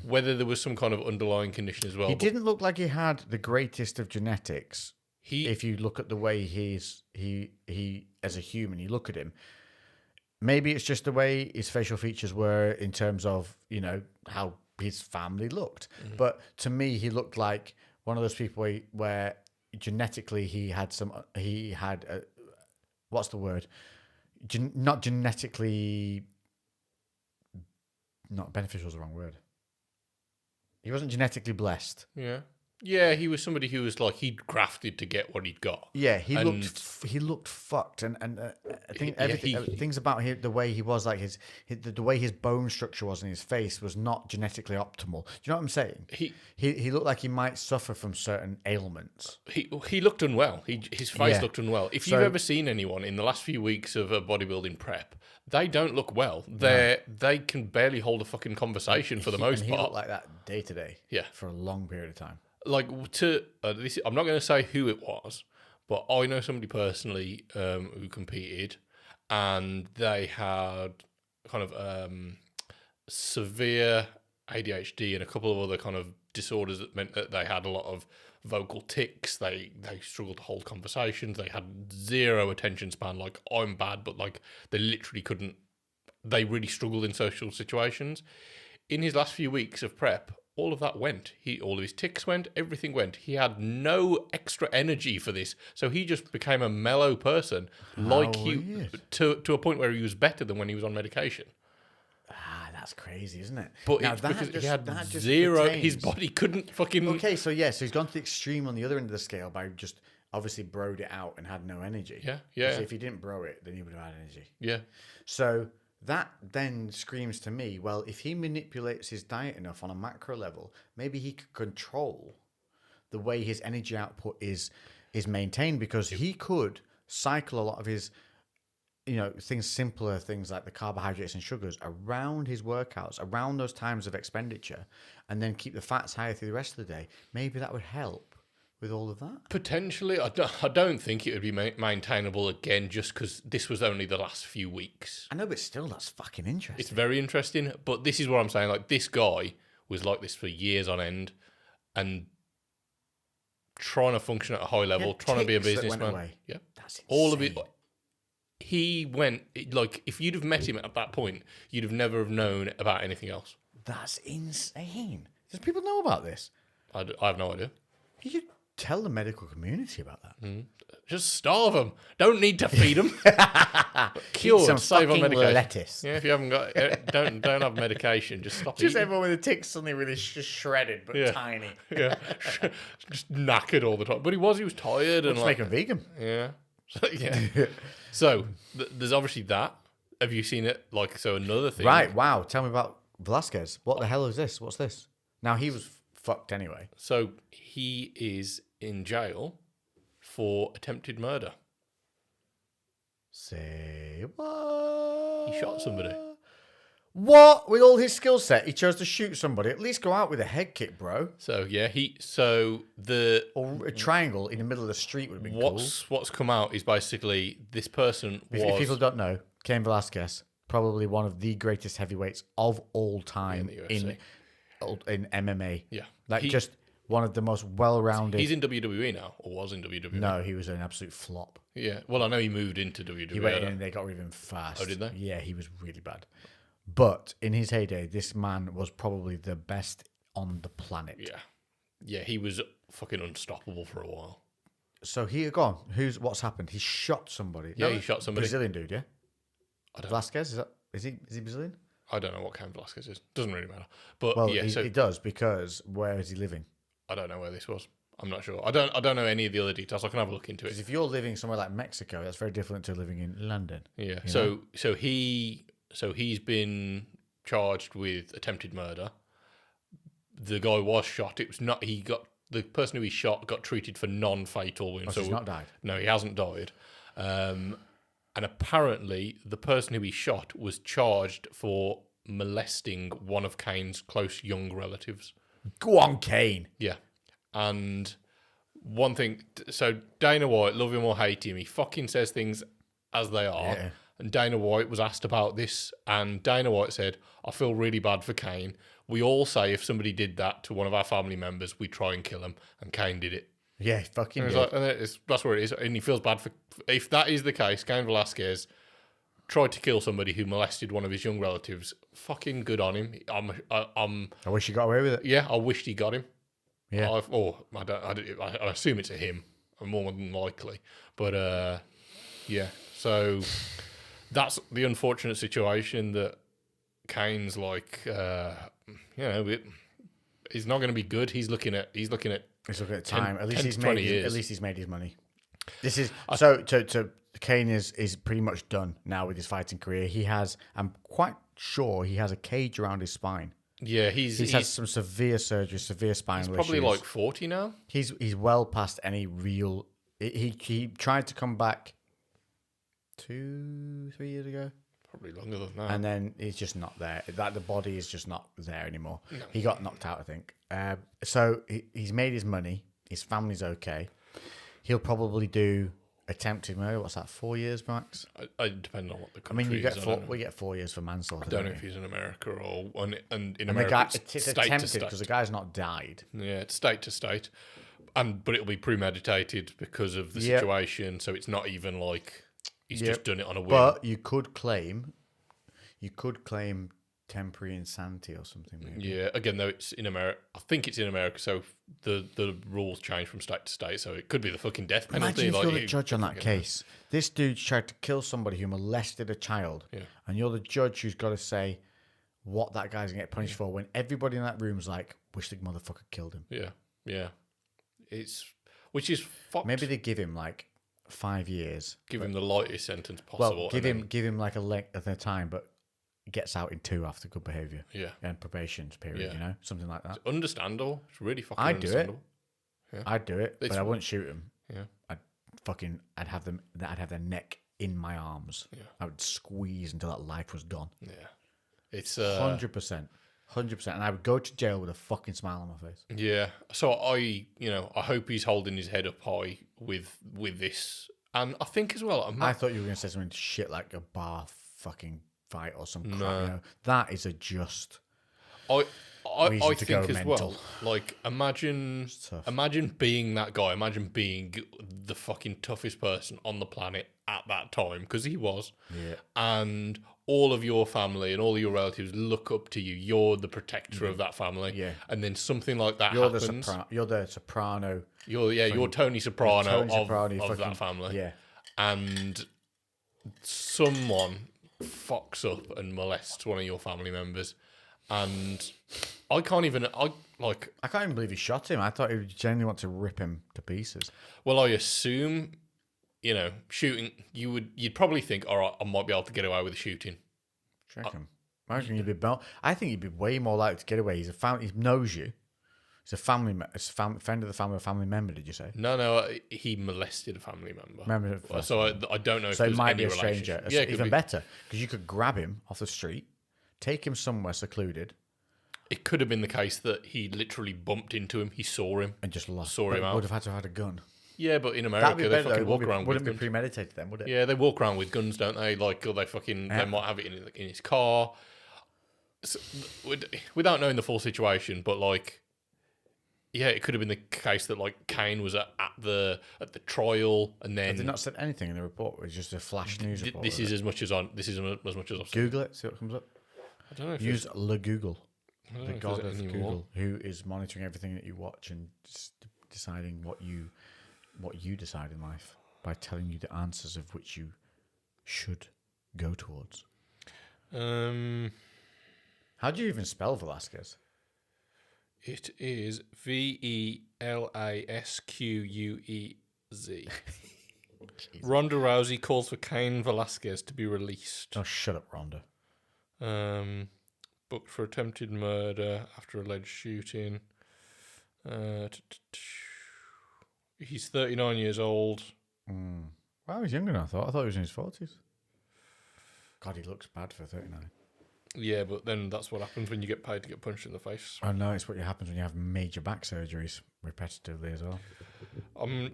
Whether there was some kind of underlying condition as well. He didn't look like he had the greatest of genetics. If you look at the way he as a human, you look at him. Maybe it's just the way his facial features were in terms of, how his family looked. But to me, he looked like one of those people where genetically he had what's the word? Not genetically, not beneficial is the wrong word. He wasn't genetically blessed. Yeah. Yeah, he was somebody who was like, he'd grafted to get what he'd got. Yeah, he looked fucked, and I think things about him, the way he was, like the way his bone structure was in his face was not genetically optimal. Do you know what I'm saying? He looked like he might suffer from certain ailments. He looked unwell. His face looked unwell. If you've ever seen anyone in the last few weeks of a bodybuilding prep, they don't look well. They can barely hold a fucking conversation for the most part. He looked like that day to day. Yeah, for a long period of time. Like I'm not going to say who it was, but I know somebody personally who competed, and they had kind of severe ADHD and a couple of other kind of disorders that meant that they had a lot of vocal tics. They struggled to hold conversations. They had zero attention span. Like, I'm bad, but like they literally couldn't. They really struggled in social situations. In his last few weeks of prep, all of that went. All of his tics went, everything went. He had no extra energy for this. So he just became a mellow person, to a point where he was better than when he was on medication. That's crazy, isn't it? But it's because he had zero, his body couldn't fucking... Okay, so he's gone to the extreme on the other end of the scale by just obviously broed it out and had no energy. Yeah. Because if he didn't bro it, then he would have had energy. Yeah. So that then screams to me, well, if he manipulates his diet enough on a macro level, maybe he could control the way his energy output is maintained, because he could cycle a lot of his, simpler things like the carbohydrates and sugars around his workouts, around those times of expenditure, and then keep the fats higher through the rest of the day. Maybe that would help with all of that. Potentially. I don't think it would be maintainable again, just because this was only the last few weeks. I know, but still, that's fucking interesting. It's very interesting, but this is what I'm saying. Like, this guy was like this for years on end, and trying to function at a high level, trying to be a businessman. Yeah, that's insane. All of it. He went, like, if you'd have met him at that point, you'd have never have known about anything else. That's insane. Does people know about this? I have no idea. You should tell the medical community about that. Just starve them. Don't need to feed them. Cured. Some Save on fucking medication. lettuce. Yeah, if you haven't got, don't have medication. Just stop Just eating. everyone with the tics suddenly really shredded, but tiny. Yeah, just knackered all the time. But he was tired and Let's make him vegan. Yeah. So there's obviously that. Have you seen it? Like, so another thing. Right. Wow. Tell me about Velasquez. What the hell is this? What's this? Now, he was fucked anyway. So he is in jail for attempted murder. Say what? He shot somebody. What? With all his skill set, he chose to shoot somebody. At least go out with a head kick, bro. So yeah, the Or a triangle in the middle of the street would have been cool. What's come out is basically this person was. If people don't know, Cain Velasquez, probably one of the greatest heavyweights of all time in MMA. Yeah, like just one of the most well-rounded. He's in WWE now, or was in WWE. No, he was an absolute flop. Yeah, well, I know he moved into WWE. He went in and they got rid of him fast. Oh, did they? Yeah, he was really bad. But in his heyday, this man was probably the best on the planet. Yeah, he was fucking unstoppable for a while. So here, go on. What's happened? He shot somebody. Yeah, he shot somebody. Brazilian dude, yeah. I don't. Velasquez, is he Brazilian? I don't know what Cain Velasquez is. Doesn't really matter. But Well, yeah, he does, because where is he living? I don't know where this was. I'm not sure. I don't know any of the other details. I can have a look into it. Because if you're living somewhere like Mexico, that's very different to living in London. Yeah. So he's been charged with attempted murder. The guy was shot. It was not. The person who he shot got treated for non-fatal wounds. So he's not died. No, he hasn't died. And apparently, the person who he shot was charged for molesting one of Cain's close young relatives. Go on, Cain. Yeah. And one thing, so Dana White, love him or hate him, he fucking says things as they are. Yeah. And Dana White was asked about this, and Dana White said, I feel really bad for Cain. We all say if somebody did that to one of our family members, we try and kill him, and Cain did it. Yeah, fucking and did. Like, that's where it is, and he feels bad for. If that is the case, Cain Velasquez tried to kill somebody who molested one of his young relatives. Fucking good on him. I wish he got away with it. Yeah, I wished he got him. Yeah. I assume it's a him, more than likely. But yeah, so that's the unfortunate situation that Cain's like, he's not going to be good. He's looking at time. At least 10 he's to 20 made. years. At least he's made his money. This is so. Cain is pretty much done now with his fighting career. He has. I'm quite sure he has a cage around his spine. Yeah, he's had some severe surgery, severe spinal issues. Probably like 40 now. He's well past any real. He tried to come back 2-3 years ago. Probably longer than that. And then he's just not there. The body is just not there anymore. No. He got knocked out, I think. So he's made his money. His family's okay. He'll probably do attempted murder. What's that? 4 years max. I depend on what the country you get is. we get 4 years for manslaughter. I don't know if he's in America or in and America. It's attempted because the guy's not died. Yeah, it's state to state, but it'll be premeditated because of the situation. So it's not even like he's just done it on a whim. But you could claim temporary insanity or something. Maybe. Yeah, again though, it's in America. I think it's in America, so the rules change from state to state. So it could be the fucking death penalty. Imagine if you're the judge on that case. This dude's tried to kill somebody who molested a child, and you're the judge who's got to say what that guy's gonna get punished for. When everybody in that room's like, "Wish the motherfucker killed him." Yeah. Which is fucked. Maybe they give him like 5 years. Give him the lightest sentence possible. Well, give him like a length of their time, but gets out in 2 after good behaviour. Yeah. And probation period, Yeah. something like that. It's understandable. It's really fucking I'd do it. understandable. Yeah. I'd do it, but I wouldn't shoot him. Yeah. I'd have their neck in my arms. Yeah. I would squeeze until that life was gone. Yeah. It's 100%. 100%. And I would go to jail with a fucking smile on my face. Yeah. So I hope he's holding his head up high with this. And I think as well, I thought you were going to say something shit like a bar fucking fight or some crap. That is a just I reason to think go as mental. well. Like imagine being that guy. Imagine being the fucking toughest person on the planet at that time, because he was. Yeah. And all of your family and all your relatives look up to you. You're the protector of that family. Yeah. And then something like that You're happens. you're the soprano. You're Tony Soprano Tony Soprano, of that family. Yeah. And someone fucks up and molests one of your family members, and I can't even believe he shot him. I thought he genuinely want to rip him to pieces. Well, I assume, shooting, you'd probably think, all right, I might be able to get away with the shooting. I reckon you'd be I think you'd be way more likely to get away. He knows you. He's a friend of the family, a family member. Did you say? No, he molested a family member. So I don't know if so it there's might any be a stranger. relationship. Yeah, even better, because you could grab him off the street, take him somewhere secluded. It could have been the case that he literally bumped into him. He saw him and just lost. Saw him out. Would have had to have had a gun. Yeah, but in America they fucking walk around with wouldn't be guns. premeditated then, would it? Yeah, they walk around with guns, don't they? Like, or they might have it in his car. So, without knowing the full situation, but yeah, it could have been the case that Kane was at the trial, and then Have they not said anything in the report? It was just a flash news report. This is as much as I've seen. Google it, see what comes up. I don't know if Use Google, the god of Google, who is monitoring everything that you watch and deciding what you decide in life by telling you the answers of which you should go towards. How do you even spell Velasquez? It is Velasquez. Ronda Rousey calls for Cain Velasquez to be released. Oh, shut up, Ronda. Booked for attempted murder after alleged shooting. He's 39 years old. Wow, he's younger than I thought. I thought he was in his 40s. God, he looks bad for 39. Yeah, but then that's what happens when you get paid to get punched in the face. I know, it's what happens when you have major back surgeries repetitively as well. I'm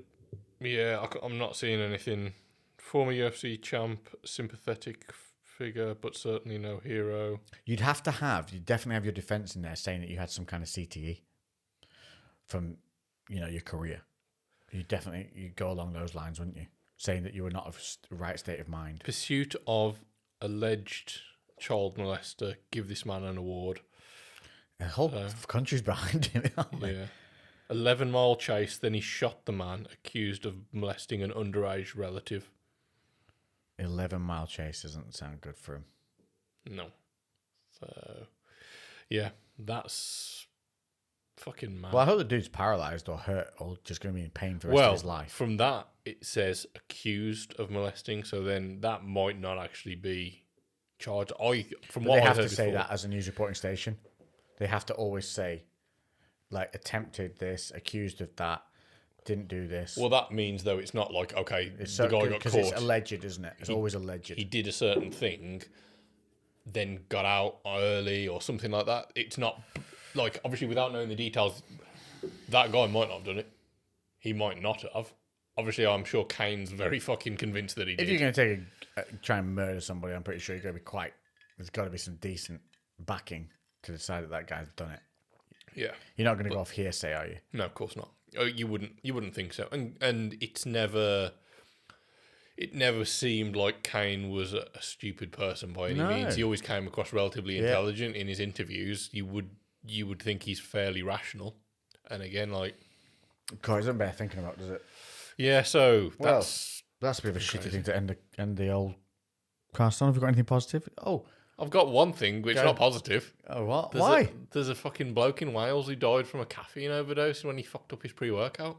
not seeing anything. Former UFC champ, sympathetic figure, but certainly no hero. You'd definitely have your defense in there saying that you had some kind of CTE from, your career. You'd go along those lines, wouldn't you? Saying that you were not of the right state of mind. Pursuit of alleged child molester. Give this man an award. The whole country's behind him, aren't they? Yeah. 11-mile chase, then he shot the man accused of molesting an underage relative. 11-mile chase doesn't sound good for him. No. So, yeah, that's fucking mad. Well, I hope the dude's paralysed or hurt or just going to be in pain for the rest of his life. From that, it says accused of molesting, so then that might not actually be charged. They have to say that as a news reporting station. They have to always say, attempted this, accused of that, didn't do this. Well, that means, though, it's not the guy got caught. Because it's alleged, isn't it? It's always alleged. He did a certain thing, then got out early or something like that. It's not, obviously, without knowing the details, that guy might not have done it. He might not have. Obviously, I'm sure Kane's very fucking convinced that he did. If you're going to try and murder somebody, I'm pretty sure you're going to be there's got to be some decent backing to decide that guy's done it. Yeah. You're not going to go off hearsay, are you? No, of course not. Oh, you wouldn't think so. And it never seemed like Kane was a stupid person by any means. He always came across relatively intelligent in his interviews. You would think he's fairly rational. And again, God, it doesn't bear thinking about, does it? Yeah, so that's a bit of a shitty thing to end the old cast on. Have you got anything positive? Oh, I've got one thing which is not positive. Oh, what? Why? There's a fucking bloke in Wales who died from a caffeine overdose when he fucked up his pre-workout.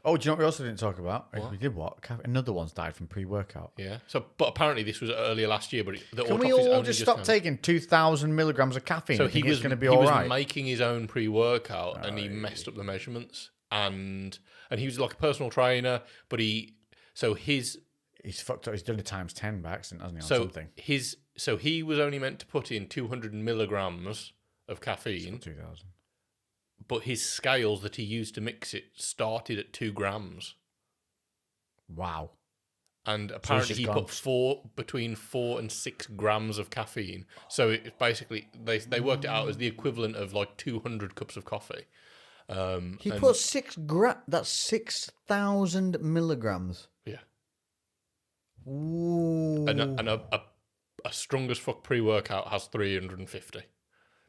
Oh, do you know what we also didn't talk about? We did what? Another one's died from pre-workout. Yeah. So, but apparently this was earlier last year. But the Can we autopsy's all only just stop taking 2,000 milligrams of caffeine? So I think it's going to be he all was right. making his own pre-workout and he messed up the measurements. And he was like a personal trainer, but he's fucked up. He's done a times 10 by accident, hasn't he? On something. So he was only meant to put in 200 milligrams of caffeine. 2,000. But his scales that he used to mix it started at 2 grams. Wow. And apparently he put between 4 and 6 grams of caffeine. So it basically, they worked it out as the equivalent of like 200 cups of coffee. He put 6 grams. That's 6,000 milligrams. Yeah. Ooh. And a strong as fuck pre-workout has 350.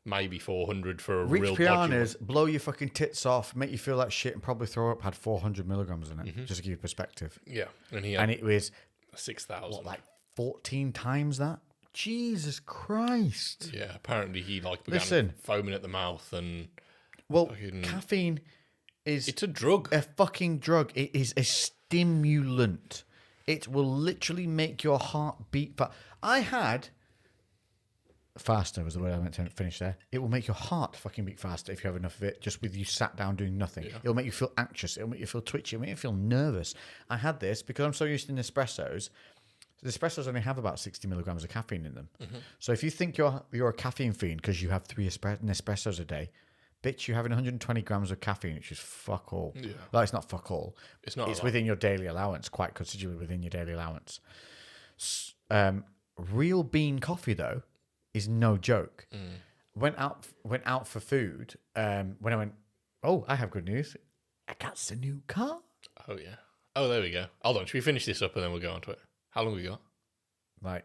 Maybe 400 for a Rich real Piana's blow your fucking tits off, make you feel like shit, and probably throw up had 400 milligrams in it, just to give you perspective. Yeah, and it was 6,000. Like 14 times that. Jesus Christ! Yeah, apparently he began foaming at the mouth and. Caffeine it's a drug, a fucking drug. It is a stimulant. It will literally make your heart beat. I had. Faster was the word I meant to finish there. It will make your heart fucking beat faster if you have enough of it, just with you sat down doing nothing. Yeah. It'll make you feel anxious. It'll make you feel twitchy. It'll make you feel nervous. I had this because I'm so used to Nespressos. The Nespressos only have about 60 milligrams of caffeine in them. Mm-hmm. So if you think you're a caffeine fiend because you have 3 Nespressos a day, bitch, you're having 120 grams of caffeine, which is fuck all. Yeah. Well, it's not fuck all. It's not. It's within your daily allowance, quite considerably within your daily allowance. Real bean coffee, though, is no joke. Went out for food. When I went, I have good news. I got a new car. Oh yeah. Oh, there we go. Hold on. Should we finish this up and then we'll go on to it? How long have we got? Like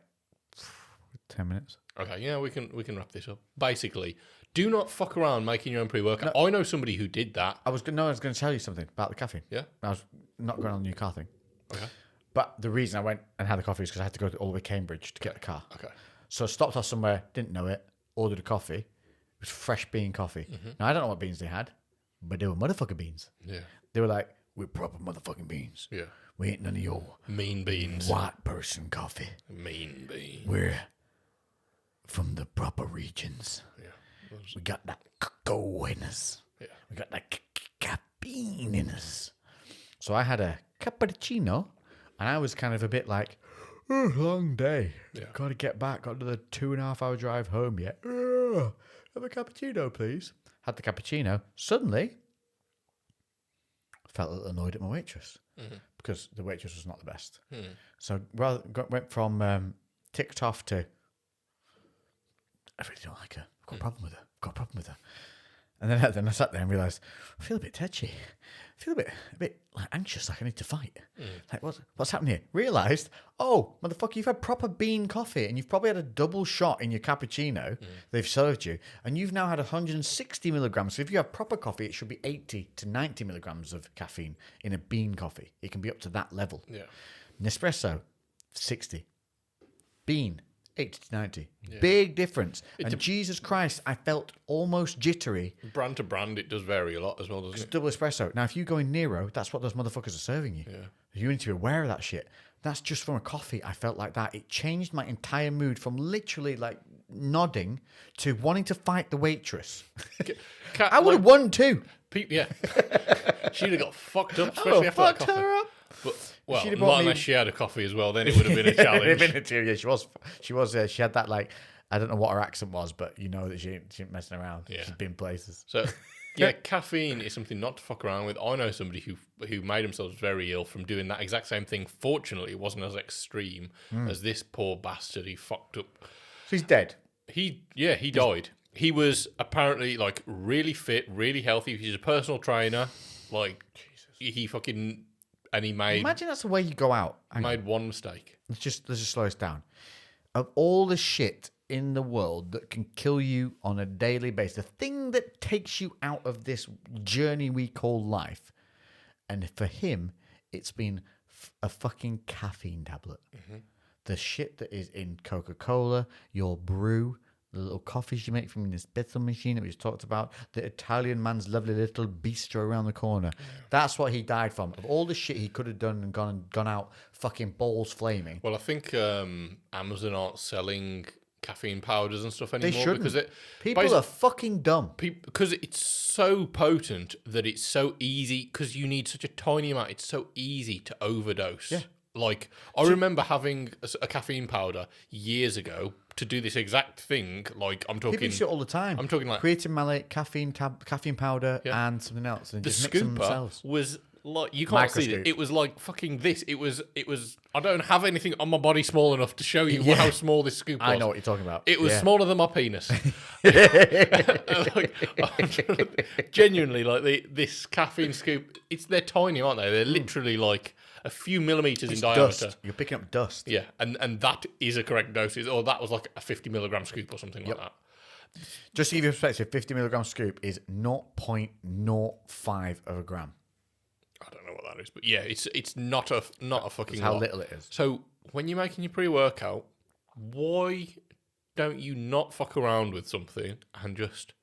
10 minutes. Okay. Yeah, we can wrap this up. Basically, do not fuck around making your own pre-workout. No. I know somebody who did that. I was going to tell you something about the caffeine. Yeah. I was not going on the new car thing. Okay. But the reason I went and had the coffee is because I had to go all the way to Cambridge to get the car. Okay. So I stopped off somewhere, didn't know it, ordered a coffee. It was fresh bean coffee. Mm-hmm. Now, I don't know what beans they had, but they were motherfucking beans. Yeah. They were like, we're proper motherfucking beans. Yeah. We ain't none of your mean beans. White person coffee. Mean beans. We're from the proper regions. Yeah. We got that cocoa in us. Yeah. We got that caffeine in us. So I had a cappuccino, and I was kind of a bit like, long day. Yeah. Got to get back. Got another 2.5 hour drive home yet. Have a cappuccino, please. Had the cappuccino. Suddenly, felt a little annoyed at my waitress because the waitress was not the best. So went from ticked off to I really don't like her. I've got a problem with her. And then I sat there and realised I feel a bit touchy. I feel a bit like anxious, like I need to fight. Like what's happening here? Realised, motherfucker, you've had proper bean coffee and you've probably had a double shot in your cappuccino they've served you, and you've now had 160 milligrams. So if you have proper coffee, it should be 80 to 90 milligrams of caffeine in a bean coffee. It can be up to that level. Yeah. Nespresso, 60. Bean, 80 to 90. Yeah. Big difference. Jesus Christ, I felt almost jittery. Brand to brand, it does vary a lot as well, doesn't it? Double espresso. Now, if you go in Nero, that's what those motherfuckers are serving you. Yeah. You need to be aware of that shit. That's just from a coffee. I felt like that. It changed my entire mood from literally like nodding to wanting to fight the waitress. I would have won too. Yeah. She'd have got fucked up, especially after that coffee. Her up. But, well, not unless she had a coffee as well, then it would have been a challenge. Yeah, she was. She had that like, I don't know what her accent was, but you know that she ain't messing around. Yeah. She's been places. So, yeah, caffeine is something not to fuck around with. I know somebody who made themselves very ill from doing that exact same thing. Fortunately, it wasn't as extreme as this poor bastard. He fucked up. So he's dead. He died. He was apparently like really fit, really healthy. He's a personal trainer. Like, Jesus. He fucking. And he made. Imagine that's the way you go out. Made one mistake. Let's just slow us down. Of all the shit in the world that can kill you on a daily basis, the thing that takes you out of this journey we call life, and for him, it's been a fucking caffeine tablet. Mm-hmm. The shit that is in Coca-Cola, your brew, the little coffees you make from the espresso machine that we just talked about, the Italian man's lovely little bistro around the corner. That's what he died from. Of all the shit he could have done and gone out fucking balls flaming. Well, I think Amazon aren't selling caffeine powders and stuff They anymore shouldn't. because People are fucking dumb. because it's so potent that it's so easy because you need such a tiny amount. It's so easy to overdose. Yeah. Like I remember having a caffeine powder years ago to do this exact thing. Like I'm People talking use it all the time. I'm talking like creatine malate, caffeine powder, and something else, and the just mix them scooper themselves. was like you can't see it. It was like fucking this. It was. I don't have anything on my body small enough to show you how small this scoop was. I know what you're talking about. It was smaller than my penis. Like, genuinely, like this caffeine scoop. They're tiny, aren't they? They're literally like a few millimeters in diameter. Dust. You're picking up dust. Yeah, and that is a correct dosage. Or that was like a 50 milligram scoop or something like that. Just to give you a perspective, 50 milligram scoop is 0.05 of a gram. I don't know what that is, but yeah, it's not a fucking That's how lot. little it is. So when you're making your pre-workout, why don't you not fuck around with something and just,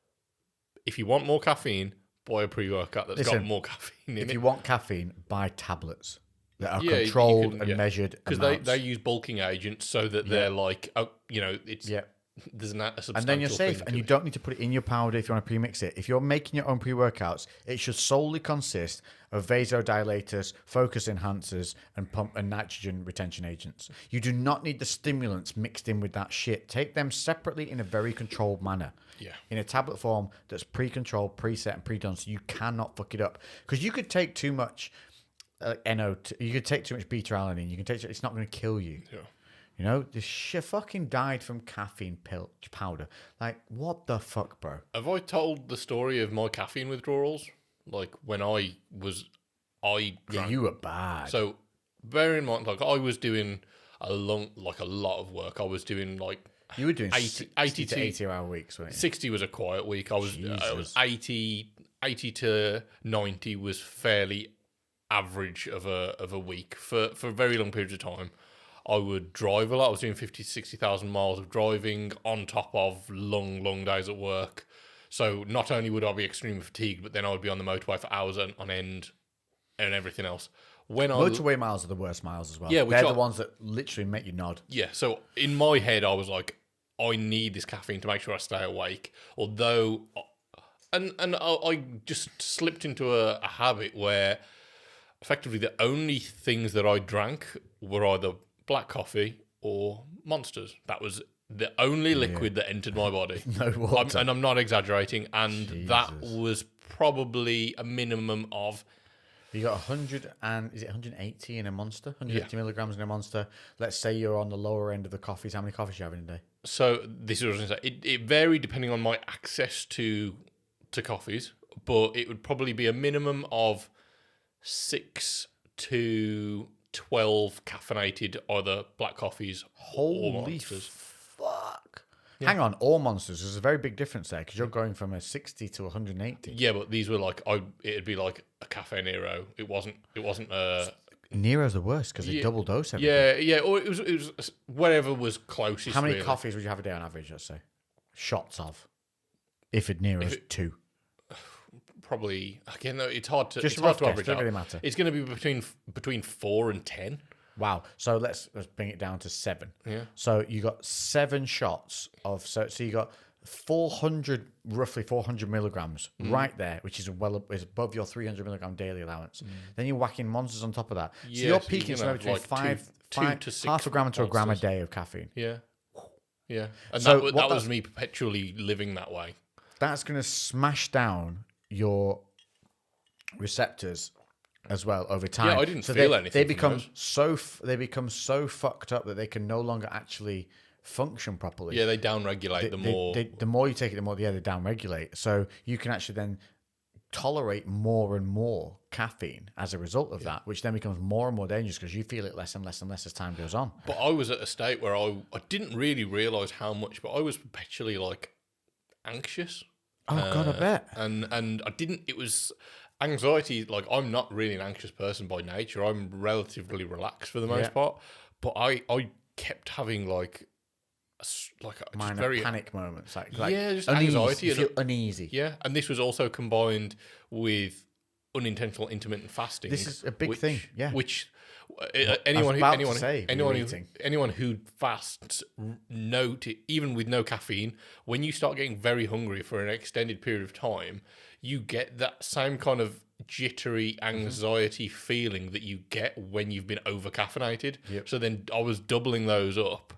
if you want more caffeine, buy a pre-workout that's got more caffeine in If it? you want caffeine, buy tablets that are Yeah, you controlled can- and yeah. measured Because they use bulking agents so that they're like, it's there's a substantial and then you're safe, thing and to you it. don't need to put it in your powder if you want to pre-mix it. If you're making your own pre-workouts, it should solely consist of vasodilators, focus enhancers, and pump and nitrogen retention agents. You do not need the stimulants mixed in with that shit. Take them separately in a very controlled manner. Yeah. In a tablet form that's pre-controlled, preset, and pre-done, so you cannot fuck it up. Because you could take too much you could take too much beta-alanine. You can take it's not going to kill you. Yeah. You know, this shit fucking died from caffeine powder. Like, what the fuck, bro? Have I told the story of my caffeine withdrawals? Like when I drank. Yeah, you were bad. So bear in mind, like I was doing a lot of work. I was doing like You were doing 80 60 to to- 80-hour weeks, weren't you? 60 was a quiet week. I was 80 to 90 was fairly average of a week for very long periods of time. I would drive a lot. I was doing 50 to 60,000 miles of driving on top of long days at work. So not only would I be extremely fatigued, but then I would be on the motorway for hours on end and everything else. Motorway miles are the worst miles as well. Yeah, they're the ones that literally make you nod. Yeah, so in my head, I was like, I need this caffeine to make sure I stay awake. Although, and I just slipped into a habit where effectively the only things that I drank were either black coffee or Monsters. That was the only liquid that entered my body. No water. And I'm not exaggerating. And that was probably a minimum of... You got 100 and is it 180 in a Monster? 180 milligrams in a Monster. Let's say you're on the lower end of the coffees. How many coffees do you have in a day? So this is what I was going to say. It varied depending on my access to coffees, but it would probably be a minimum of 6 to 12 caffeinated either black coffees or Holy Monsters. fuck. Yeah. Hang on, all Monsters. There's a very big difference there because you're going from a 60 to 180. Yeah, but these were like it'd be like a Cafe Nero. It wasn't Nero's the worst because they double dose everything. Yeah, or it was whatever was closest. How many really. coffees would you have a day on average, let's say? Shots of. If it Nero's 2. Probably again, it's hard to Just it's hard to rough guess, average doesn't out. really matter. It's going to be between 4 and 10. Wow. So let's bring it down to 7. Yeah. So you got 7 shots of so you got roughly 400 milligrams right there, which is is above your 300 milligram daily allowance. Then you're whacking Monsters on top of that. So you're peaking somewhere between two to 6 half a gram to a gram a Monsters. day of caffeine. Yeah. And So that was me perpetually living that way. That's going to smash down your receptors as well over time. Yeah, I didn't feel anything. They from become so fucked up that they can no longer actually function properly. Yeah, they downregulate the more. The more you take it, the more they downregulate. So you can actually then tolerate more and more caffeine as a result of that, which then becomes more and more dangerous because you feel it less and less and less as time goes on. But I was at a state where I didn't really realise how much, but I was perpetually like anxious. Oh God, I bet. And I didn't. It was anxiety. Like I'm not really an anxious person by nature. I'm relatively relaxed for the most part. But I kept having like like just Minor very panic moments, like yeah, just uneasy. anxiety. You feel uneasy. Yeah, and this was also combined with unintentional intermittent fasting. This is a big thing. Yeah, which anyone who fasts note even with no caffeine, when you start getting very hungry for an extended period of time, you get that same kind of jittery anxiety feeling that you get when you've been over caffeinated. Yep. So then I was doubling those up,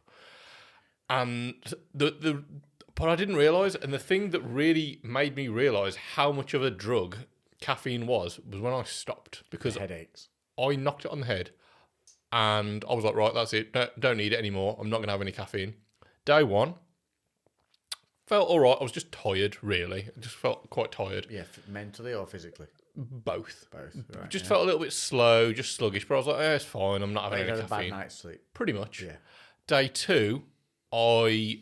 and but I didn't realize, and the thing that really made me realize how much of a drug caffeine was when I stopped, because headaches. I knocked it on the head and I was like, right, that's it. Don't need it anymore. I'm not going to have any caffeine. Day one, felt all right. I was just tired, really. I just felt quite tired. Yeah, mentally or physically? Both. Right, Just felt a little bit slow, just sluggish. But I was like, it's fine. I'm not having any had caffeine. a bad night's sleep. Pretty much. Yeah. Day two, I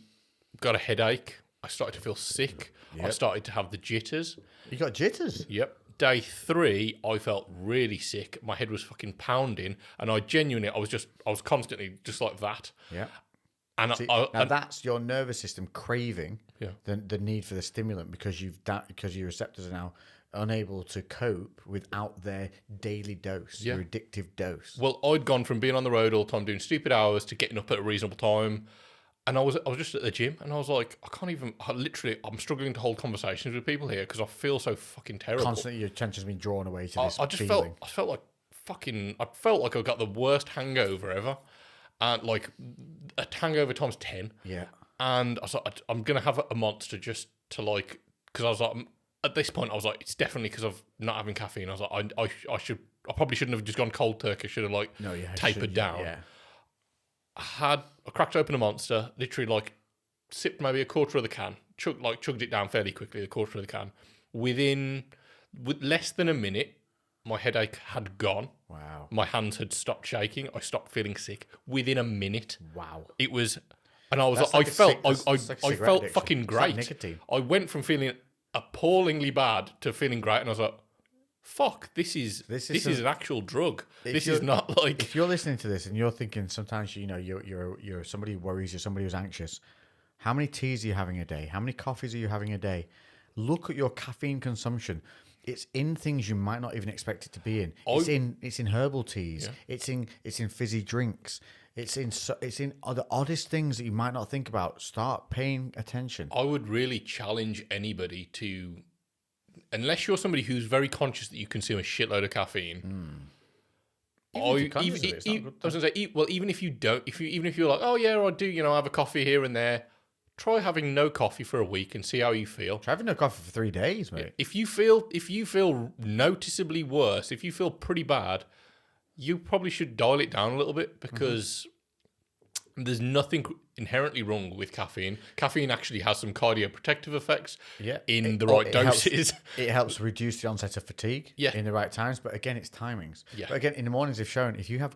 got a headache. I started to feel sick. I started to have the jitters. You got jitters? Yep. Day three, I felt really sick. My head was fucking pounding, and I was constantly just like that. Yeah. And See, now that's your nervous system craving Yeah. the need for the stimulant because your receptors are now unable to cope without their daily dose, your addictive dose. well, I'd gone from being on the road all the time doing stupid hours to getting up at a reasonable time. And I was just at the gym, and I was like, I'm struggling to hold conversations with people here because I feel so fucking terrible. Constantly, your attention's been drawn away to this I just feeling. felt like I got the worst hangover ever, and like a hangover times 10. Yeah. And I was like, I'm gonna have a monster just to like, because I was like, at this point, I was like, it's definitely because of not having caffeine. I was like, I probably shouldn't have just gone cold turkey. I should have tapered down. Yeah. I cracked open a monster, literally like sipped maybe a quarter of the can, chugged it down fairly quickly, a quarter of the can. With less than a minute, my headache had gone. Wow. My hands had stopped shaking. I stopped feeling sick within a minute. Wow. It was, and I was That's like, like I cigarette felt addiction. fucking It's great. like nicotine. I went from feeling appallingly bad to feeling great, and I was like, fuck, this is an actual drug. This is not like. If you're listening to this and you're thinking sometimes you're somebody who worries, you're somebody who's anxious. How many teas are you having a day? How many coffees are you having a day? Look at your caffeine consumption. It's in things you might not even expect it to be in. It's in herbal teas. Yeah. It's in fizzy drinks. It's in the oddest things that you might not think about. Start paying attention. I would really challenge anybody to, unless you're somebody who's very conscious that you consume a shitload of caffeine. Even if you don't, even if you're like, oh yeah, I do, have a coffee here and there. Try having no coffee for a week and see how you feel. Try having no coffee for 3 days, mate. If you feel noticeably worse, if you feel pretty bad, you probably should dial it down a little bit, because there's nothing inherently wrong with caffeine. Caffeine actually has some cardioprotective effects in the right doses. It helps reduce the onset of fatigue in the right times. But again, it's timings. Yeah. But again, in the mornings, they've shown if your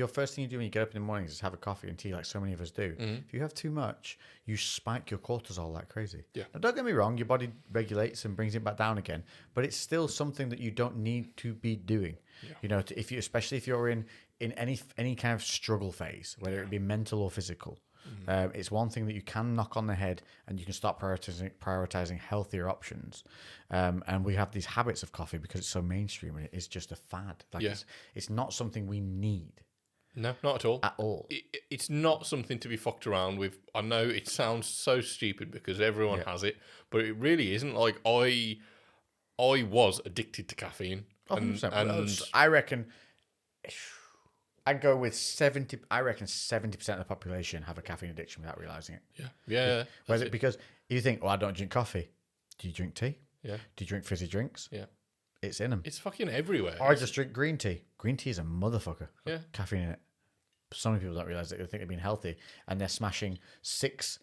first thing you do when you get up in the mornings is have a coffee and tea, like so many of us do, if you have too much, you spike your cortisol like crazy. Yeah. Now, don't get me wrong, your body regulates and brings it back down again, but it's still something that you don't need to be doing. Yeah. Especially if you're in any kind of struggle phase, whether it be mental or physical. It's one thing that you can knock on the head, and you can start prioritizing healthier options. And we have these habits of coffee because it's so mainstream, and it is just a fad. It's not something we need. No, not at all. At all. It's not something to be fucked around with. I know it sounds so stupid because everyone has it, but it really isn't. Like I was addicted to caffeine. And I reckon I'd go with 70. I reckon 70% of the population have a caffeine addiction without realizing it. Yeah. Because you think, I don't drink coffee. Do you drink tea? Yeah. Do you drink fizzy drinks? Yeah. It's in them. It's fucking everywhere. Or I just drink green tea. Green tea is a motherfucker. Yeah. Caffeine in it. So many people don't realize that. They think they're being healthy, and they're smashing six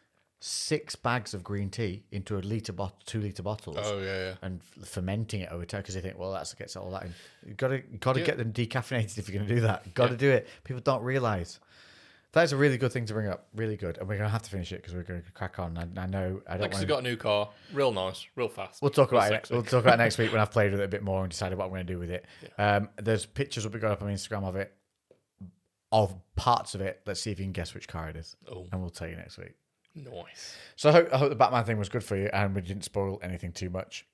bags of green tea into 2 litre bottles. Oh yeah. And fermenting it over time because they think, that gets all that in. You got to get them decaffeinated if you're going to do that. Got to do it. People don't realize. That's a really good thing to bring up. Really good, and we're going to have to finish it because we're going to crack on. I know. I don't. Lex got a new car. Real nice. Real fast. We'll talk about it. We'll talk about it next week when I've played with it a bit more and decided what I'm going to do with it. Yeah. There's pictures will be going up on Instagram of parts of it. Let's see if you can guess which car it is, and we'll tell you next week. Nice. So I hope the Batman thing was good for you and we didn't spoil anything too much.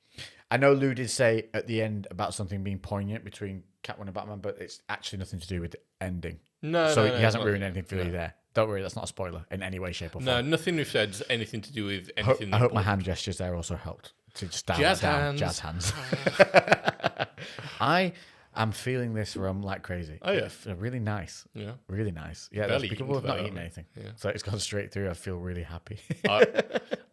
I know Lou did say at the end about something being poignant between Catwoman and Batman, but it's actually nothing to do with the ending. No, So no, he hasn't not- ruined anything for you there. Don't worry, that's not a spoiler in any way, shape, or form. No, nothing we've said has anything to do with anything. I hope my hand gestures there also helped to just down, Jazz down, hands. jazz hands. I am feeling this rum like crazy. Oh, yeah. It's really nice. Yeah. Really nice. Yeah, Barely that's because eaten we've not today, eaten haven't anything. Yeah. So it's gone straight through. I feel really happy.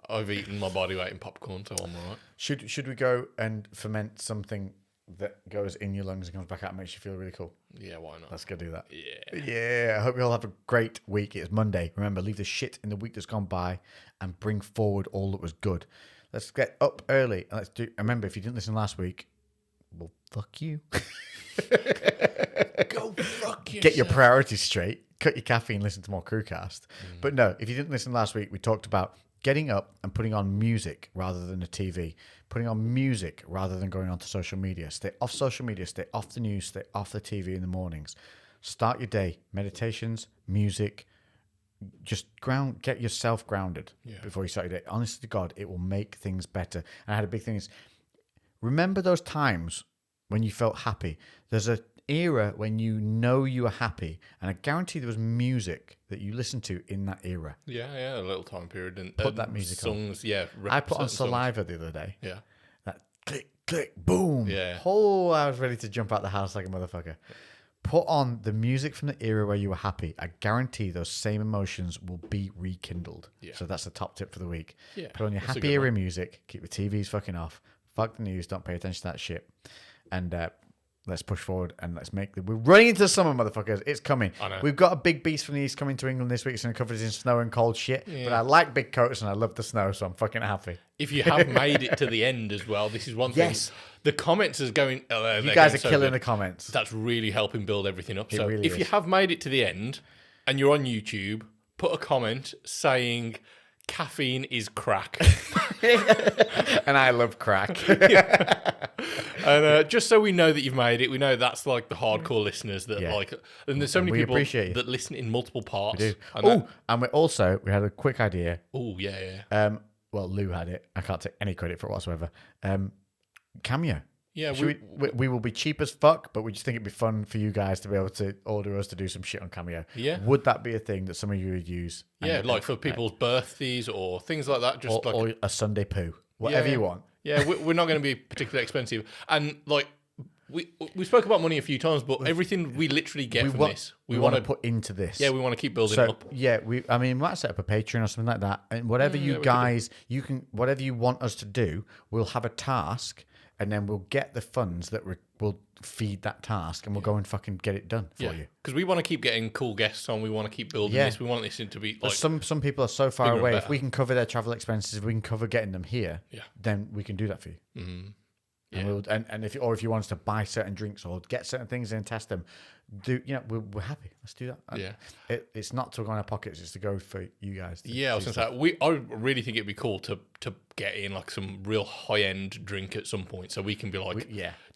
I've eaten my body weight in popcorn, so I'm alright. Should we go and ferment something that goes in your lungs and comes back out and makes you feel really cool? Yeah, why not? Let's go do that. Yeah. Yeah, I hope you all have a great week. It's Monday. Remember, leave the shit in the week that's gone by and bring forward all that was good. Let's get up early and let's do. Remember, if you didn't listen last week, well, fuck you. Go fuck yourself. Get your priorities straight. Cut your caffeine. Listen to more CREWCast. But no, if you didn't listen last week, we talked about getting up and putting on music rather than a TV. Putting on music rather than going onto social media. Stay off social media. Stay off the news. Stay off the TV in the mornings. Start your day. Meditations, music. Just get yourself grounded before you start your day. Honestly to God, it will make things better. And I had a big thing is, remember those times when you felt happy. There's an era when you know you are happy, and I guarantee there was music that you listened to in that era. Yeah, a little time period. And Put that music songs, on. Yeah. I put on certain Saliva the other day. songs. Yeah. That click, click, boom. Yeah. Oh, I was ready to jump out the house like a motherfucker. Put on the music from the era where you were happy. I guarantee those same emotions will be rekindled. Yeah. So that's the top tip for the week. Yeah, Put on your that's a happy good era one. music. Keep the TVs fucking off. Fuck the news. Don't pay attention to that shit. And let's push forward and let's we're running into summer, motherfuckers. It's coming. I know. We've got a big beast from the east coming to England this week. It's going to cover us in snow and cold shit. But I like big coats and I love the snow, so I'm fucking happy. If you have made it to the end as well, this is one thing. Yes. The comments is going. You guys are killing the comments. That's really helping build everything up. So really if you is. have made it to the end and you're on YouTube, put a comment saying caffeine is crack. And I love crack. And just so we know that you've made it, we know that's like the hardcore listeners that Yeah. like. And there's so many We people appreciate you. that listen in multiple parts. Oh, and we had a quick idea. Yeah. Well, Lou had it. I can't take any credit for it whatsoever. Cameo. Yeah, We will be cheap as fuck, but we just think it'd be fun for you guys to be able to order us to do some shit on Cameo. Yeah. Would that be a thing that some of you would use? Yeah, like for people's birthdays or things like that. Just Or a Sunday poo. Whatever you want. Yeah, we're not going to be particularly expensive. And like we spoke about money a few times, but everything we literally get from this, we want to put into this. Yeah, we want to keep building So up. yeah, we might set up a Patreon or something like that, and whatever you guys, whatever you want us to do, we'll have a task, and then we'll get the funds that will feed that task, and we'll go and fucking get it done for you. Because we want to keep getting cool guests on. We want to keep building this. We want this to be But like some people are so far bigger and away. If better. we can cover their travel expenses, if we can cover getting them here, then we can do that for you. Mm-hmm. And if you want us to buy certain drinks or get certain things and test them, we're happy. Let's do that. Yeah. It's not to go in our pockets; it's to go for you guys. I was gonna say I really think it'd be cool to get in like some real high end drink at some point, so we can be like,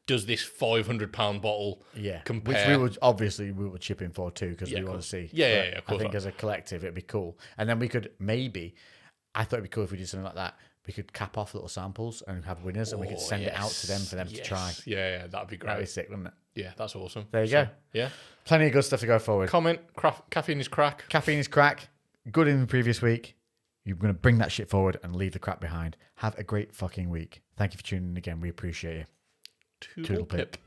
does this £500 bottle compare? Which we will chip in for too because we want to see. Of course. I think as a collective it'd be cool, and then we could maybe. I thought it'd be cool if we did something like that. We could cap off little samples and have winners, and we could send it out to them for them to try. Yeah, that'd be great. That'd be sick, wouldn't it? Yeah, that's awesome. There you go. Yeah. Plenty of good stuff to go forward. Comment, caffeine is crack. Caffeine is crack. Good in the previous week. You're going to bring that shit forward and leave the crap behind. Have a great fucking week. Thank you for tuning in again. We appreciate you. Toodle pip.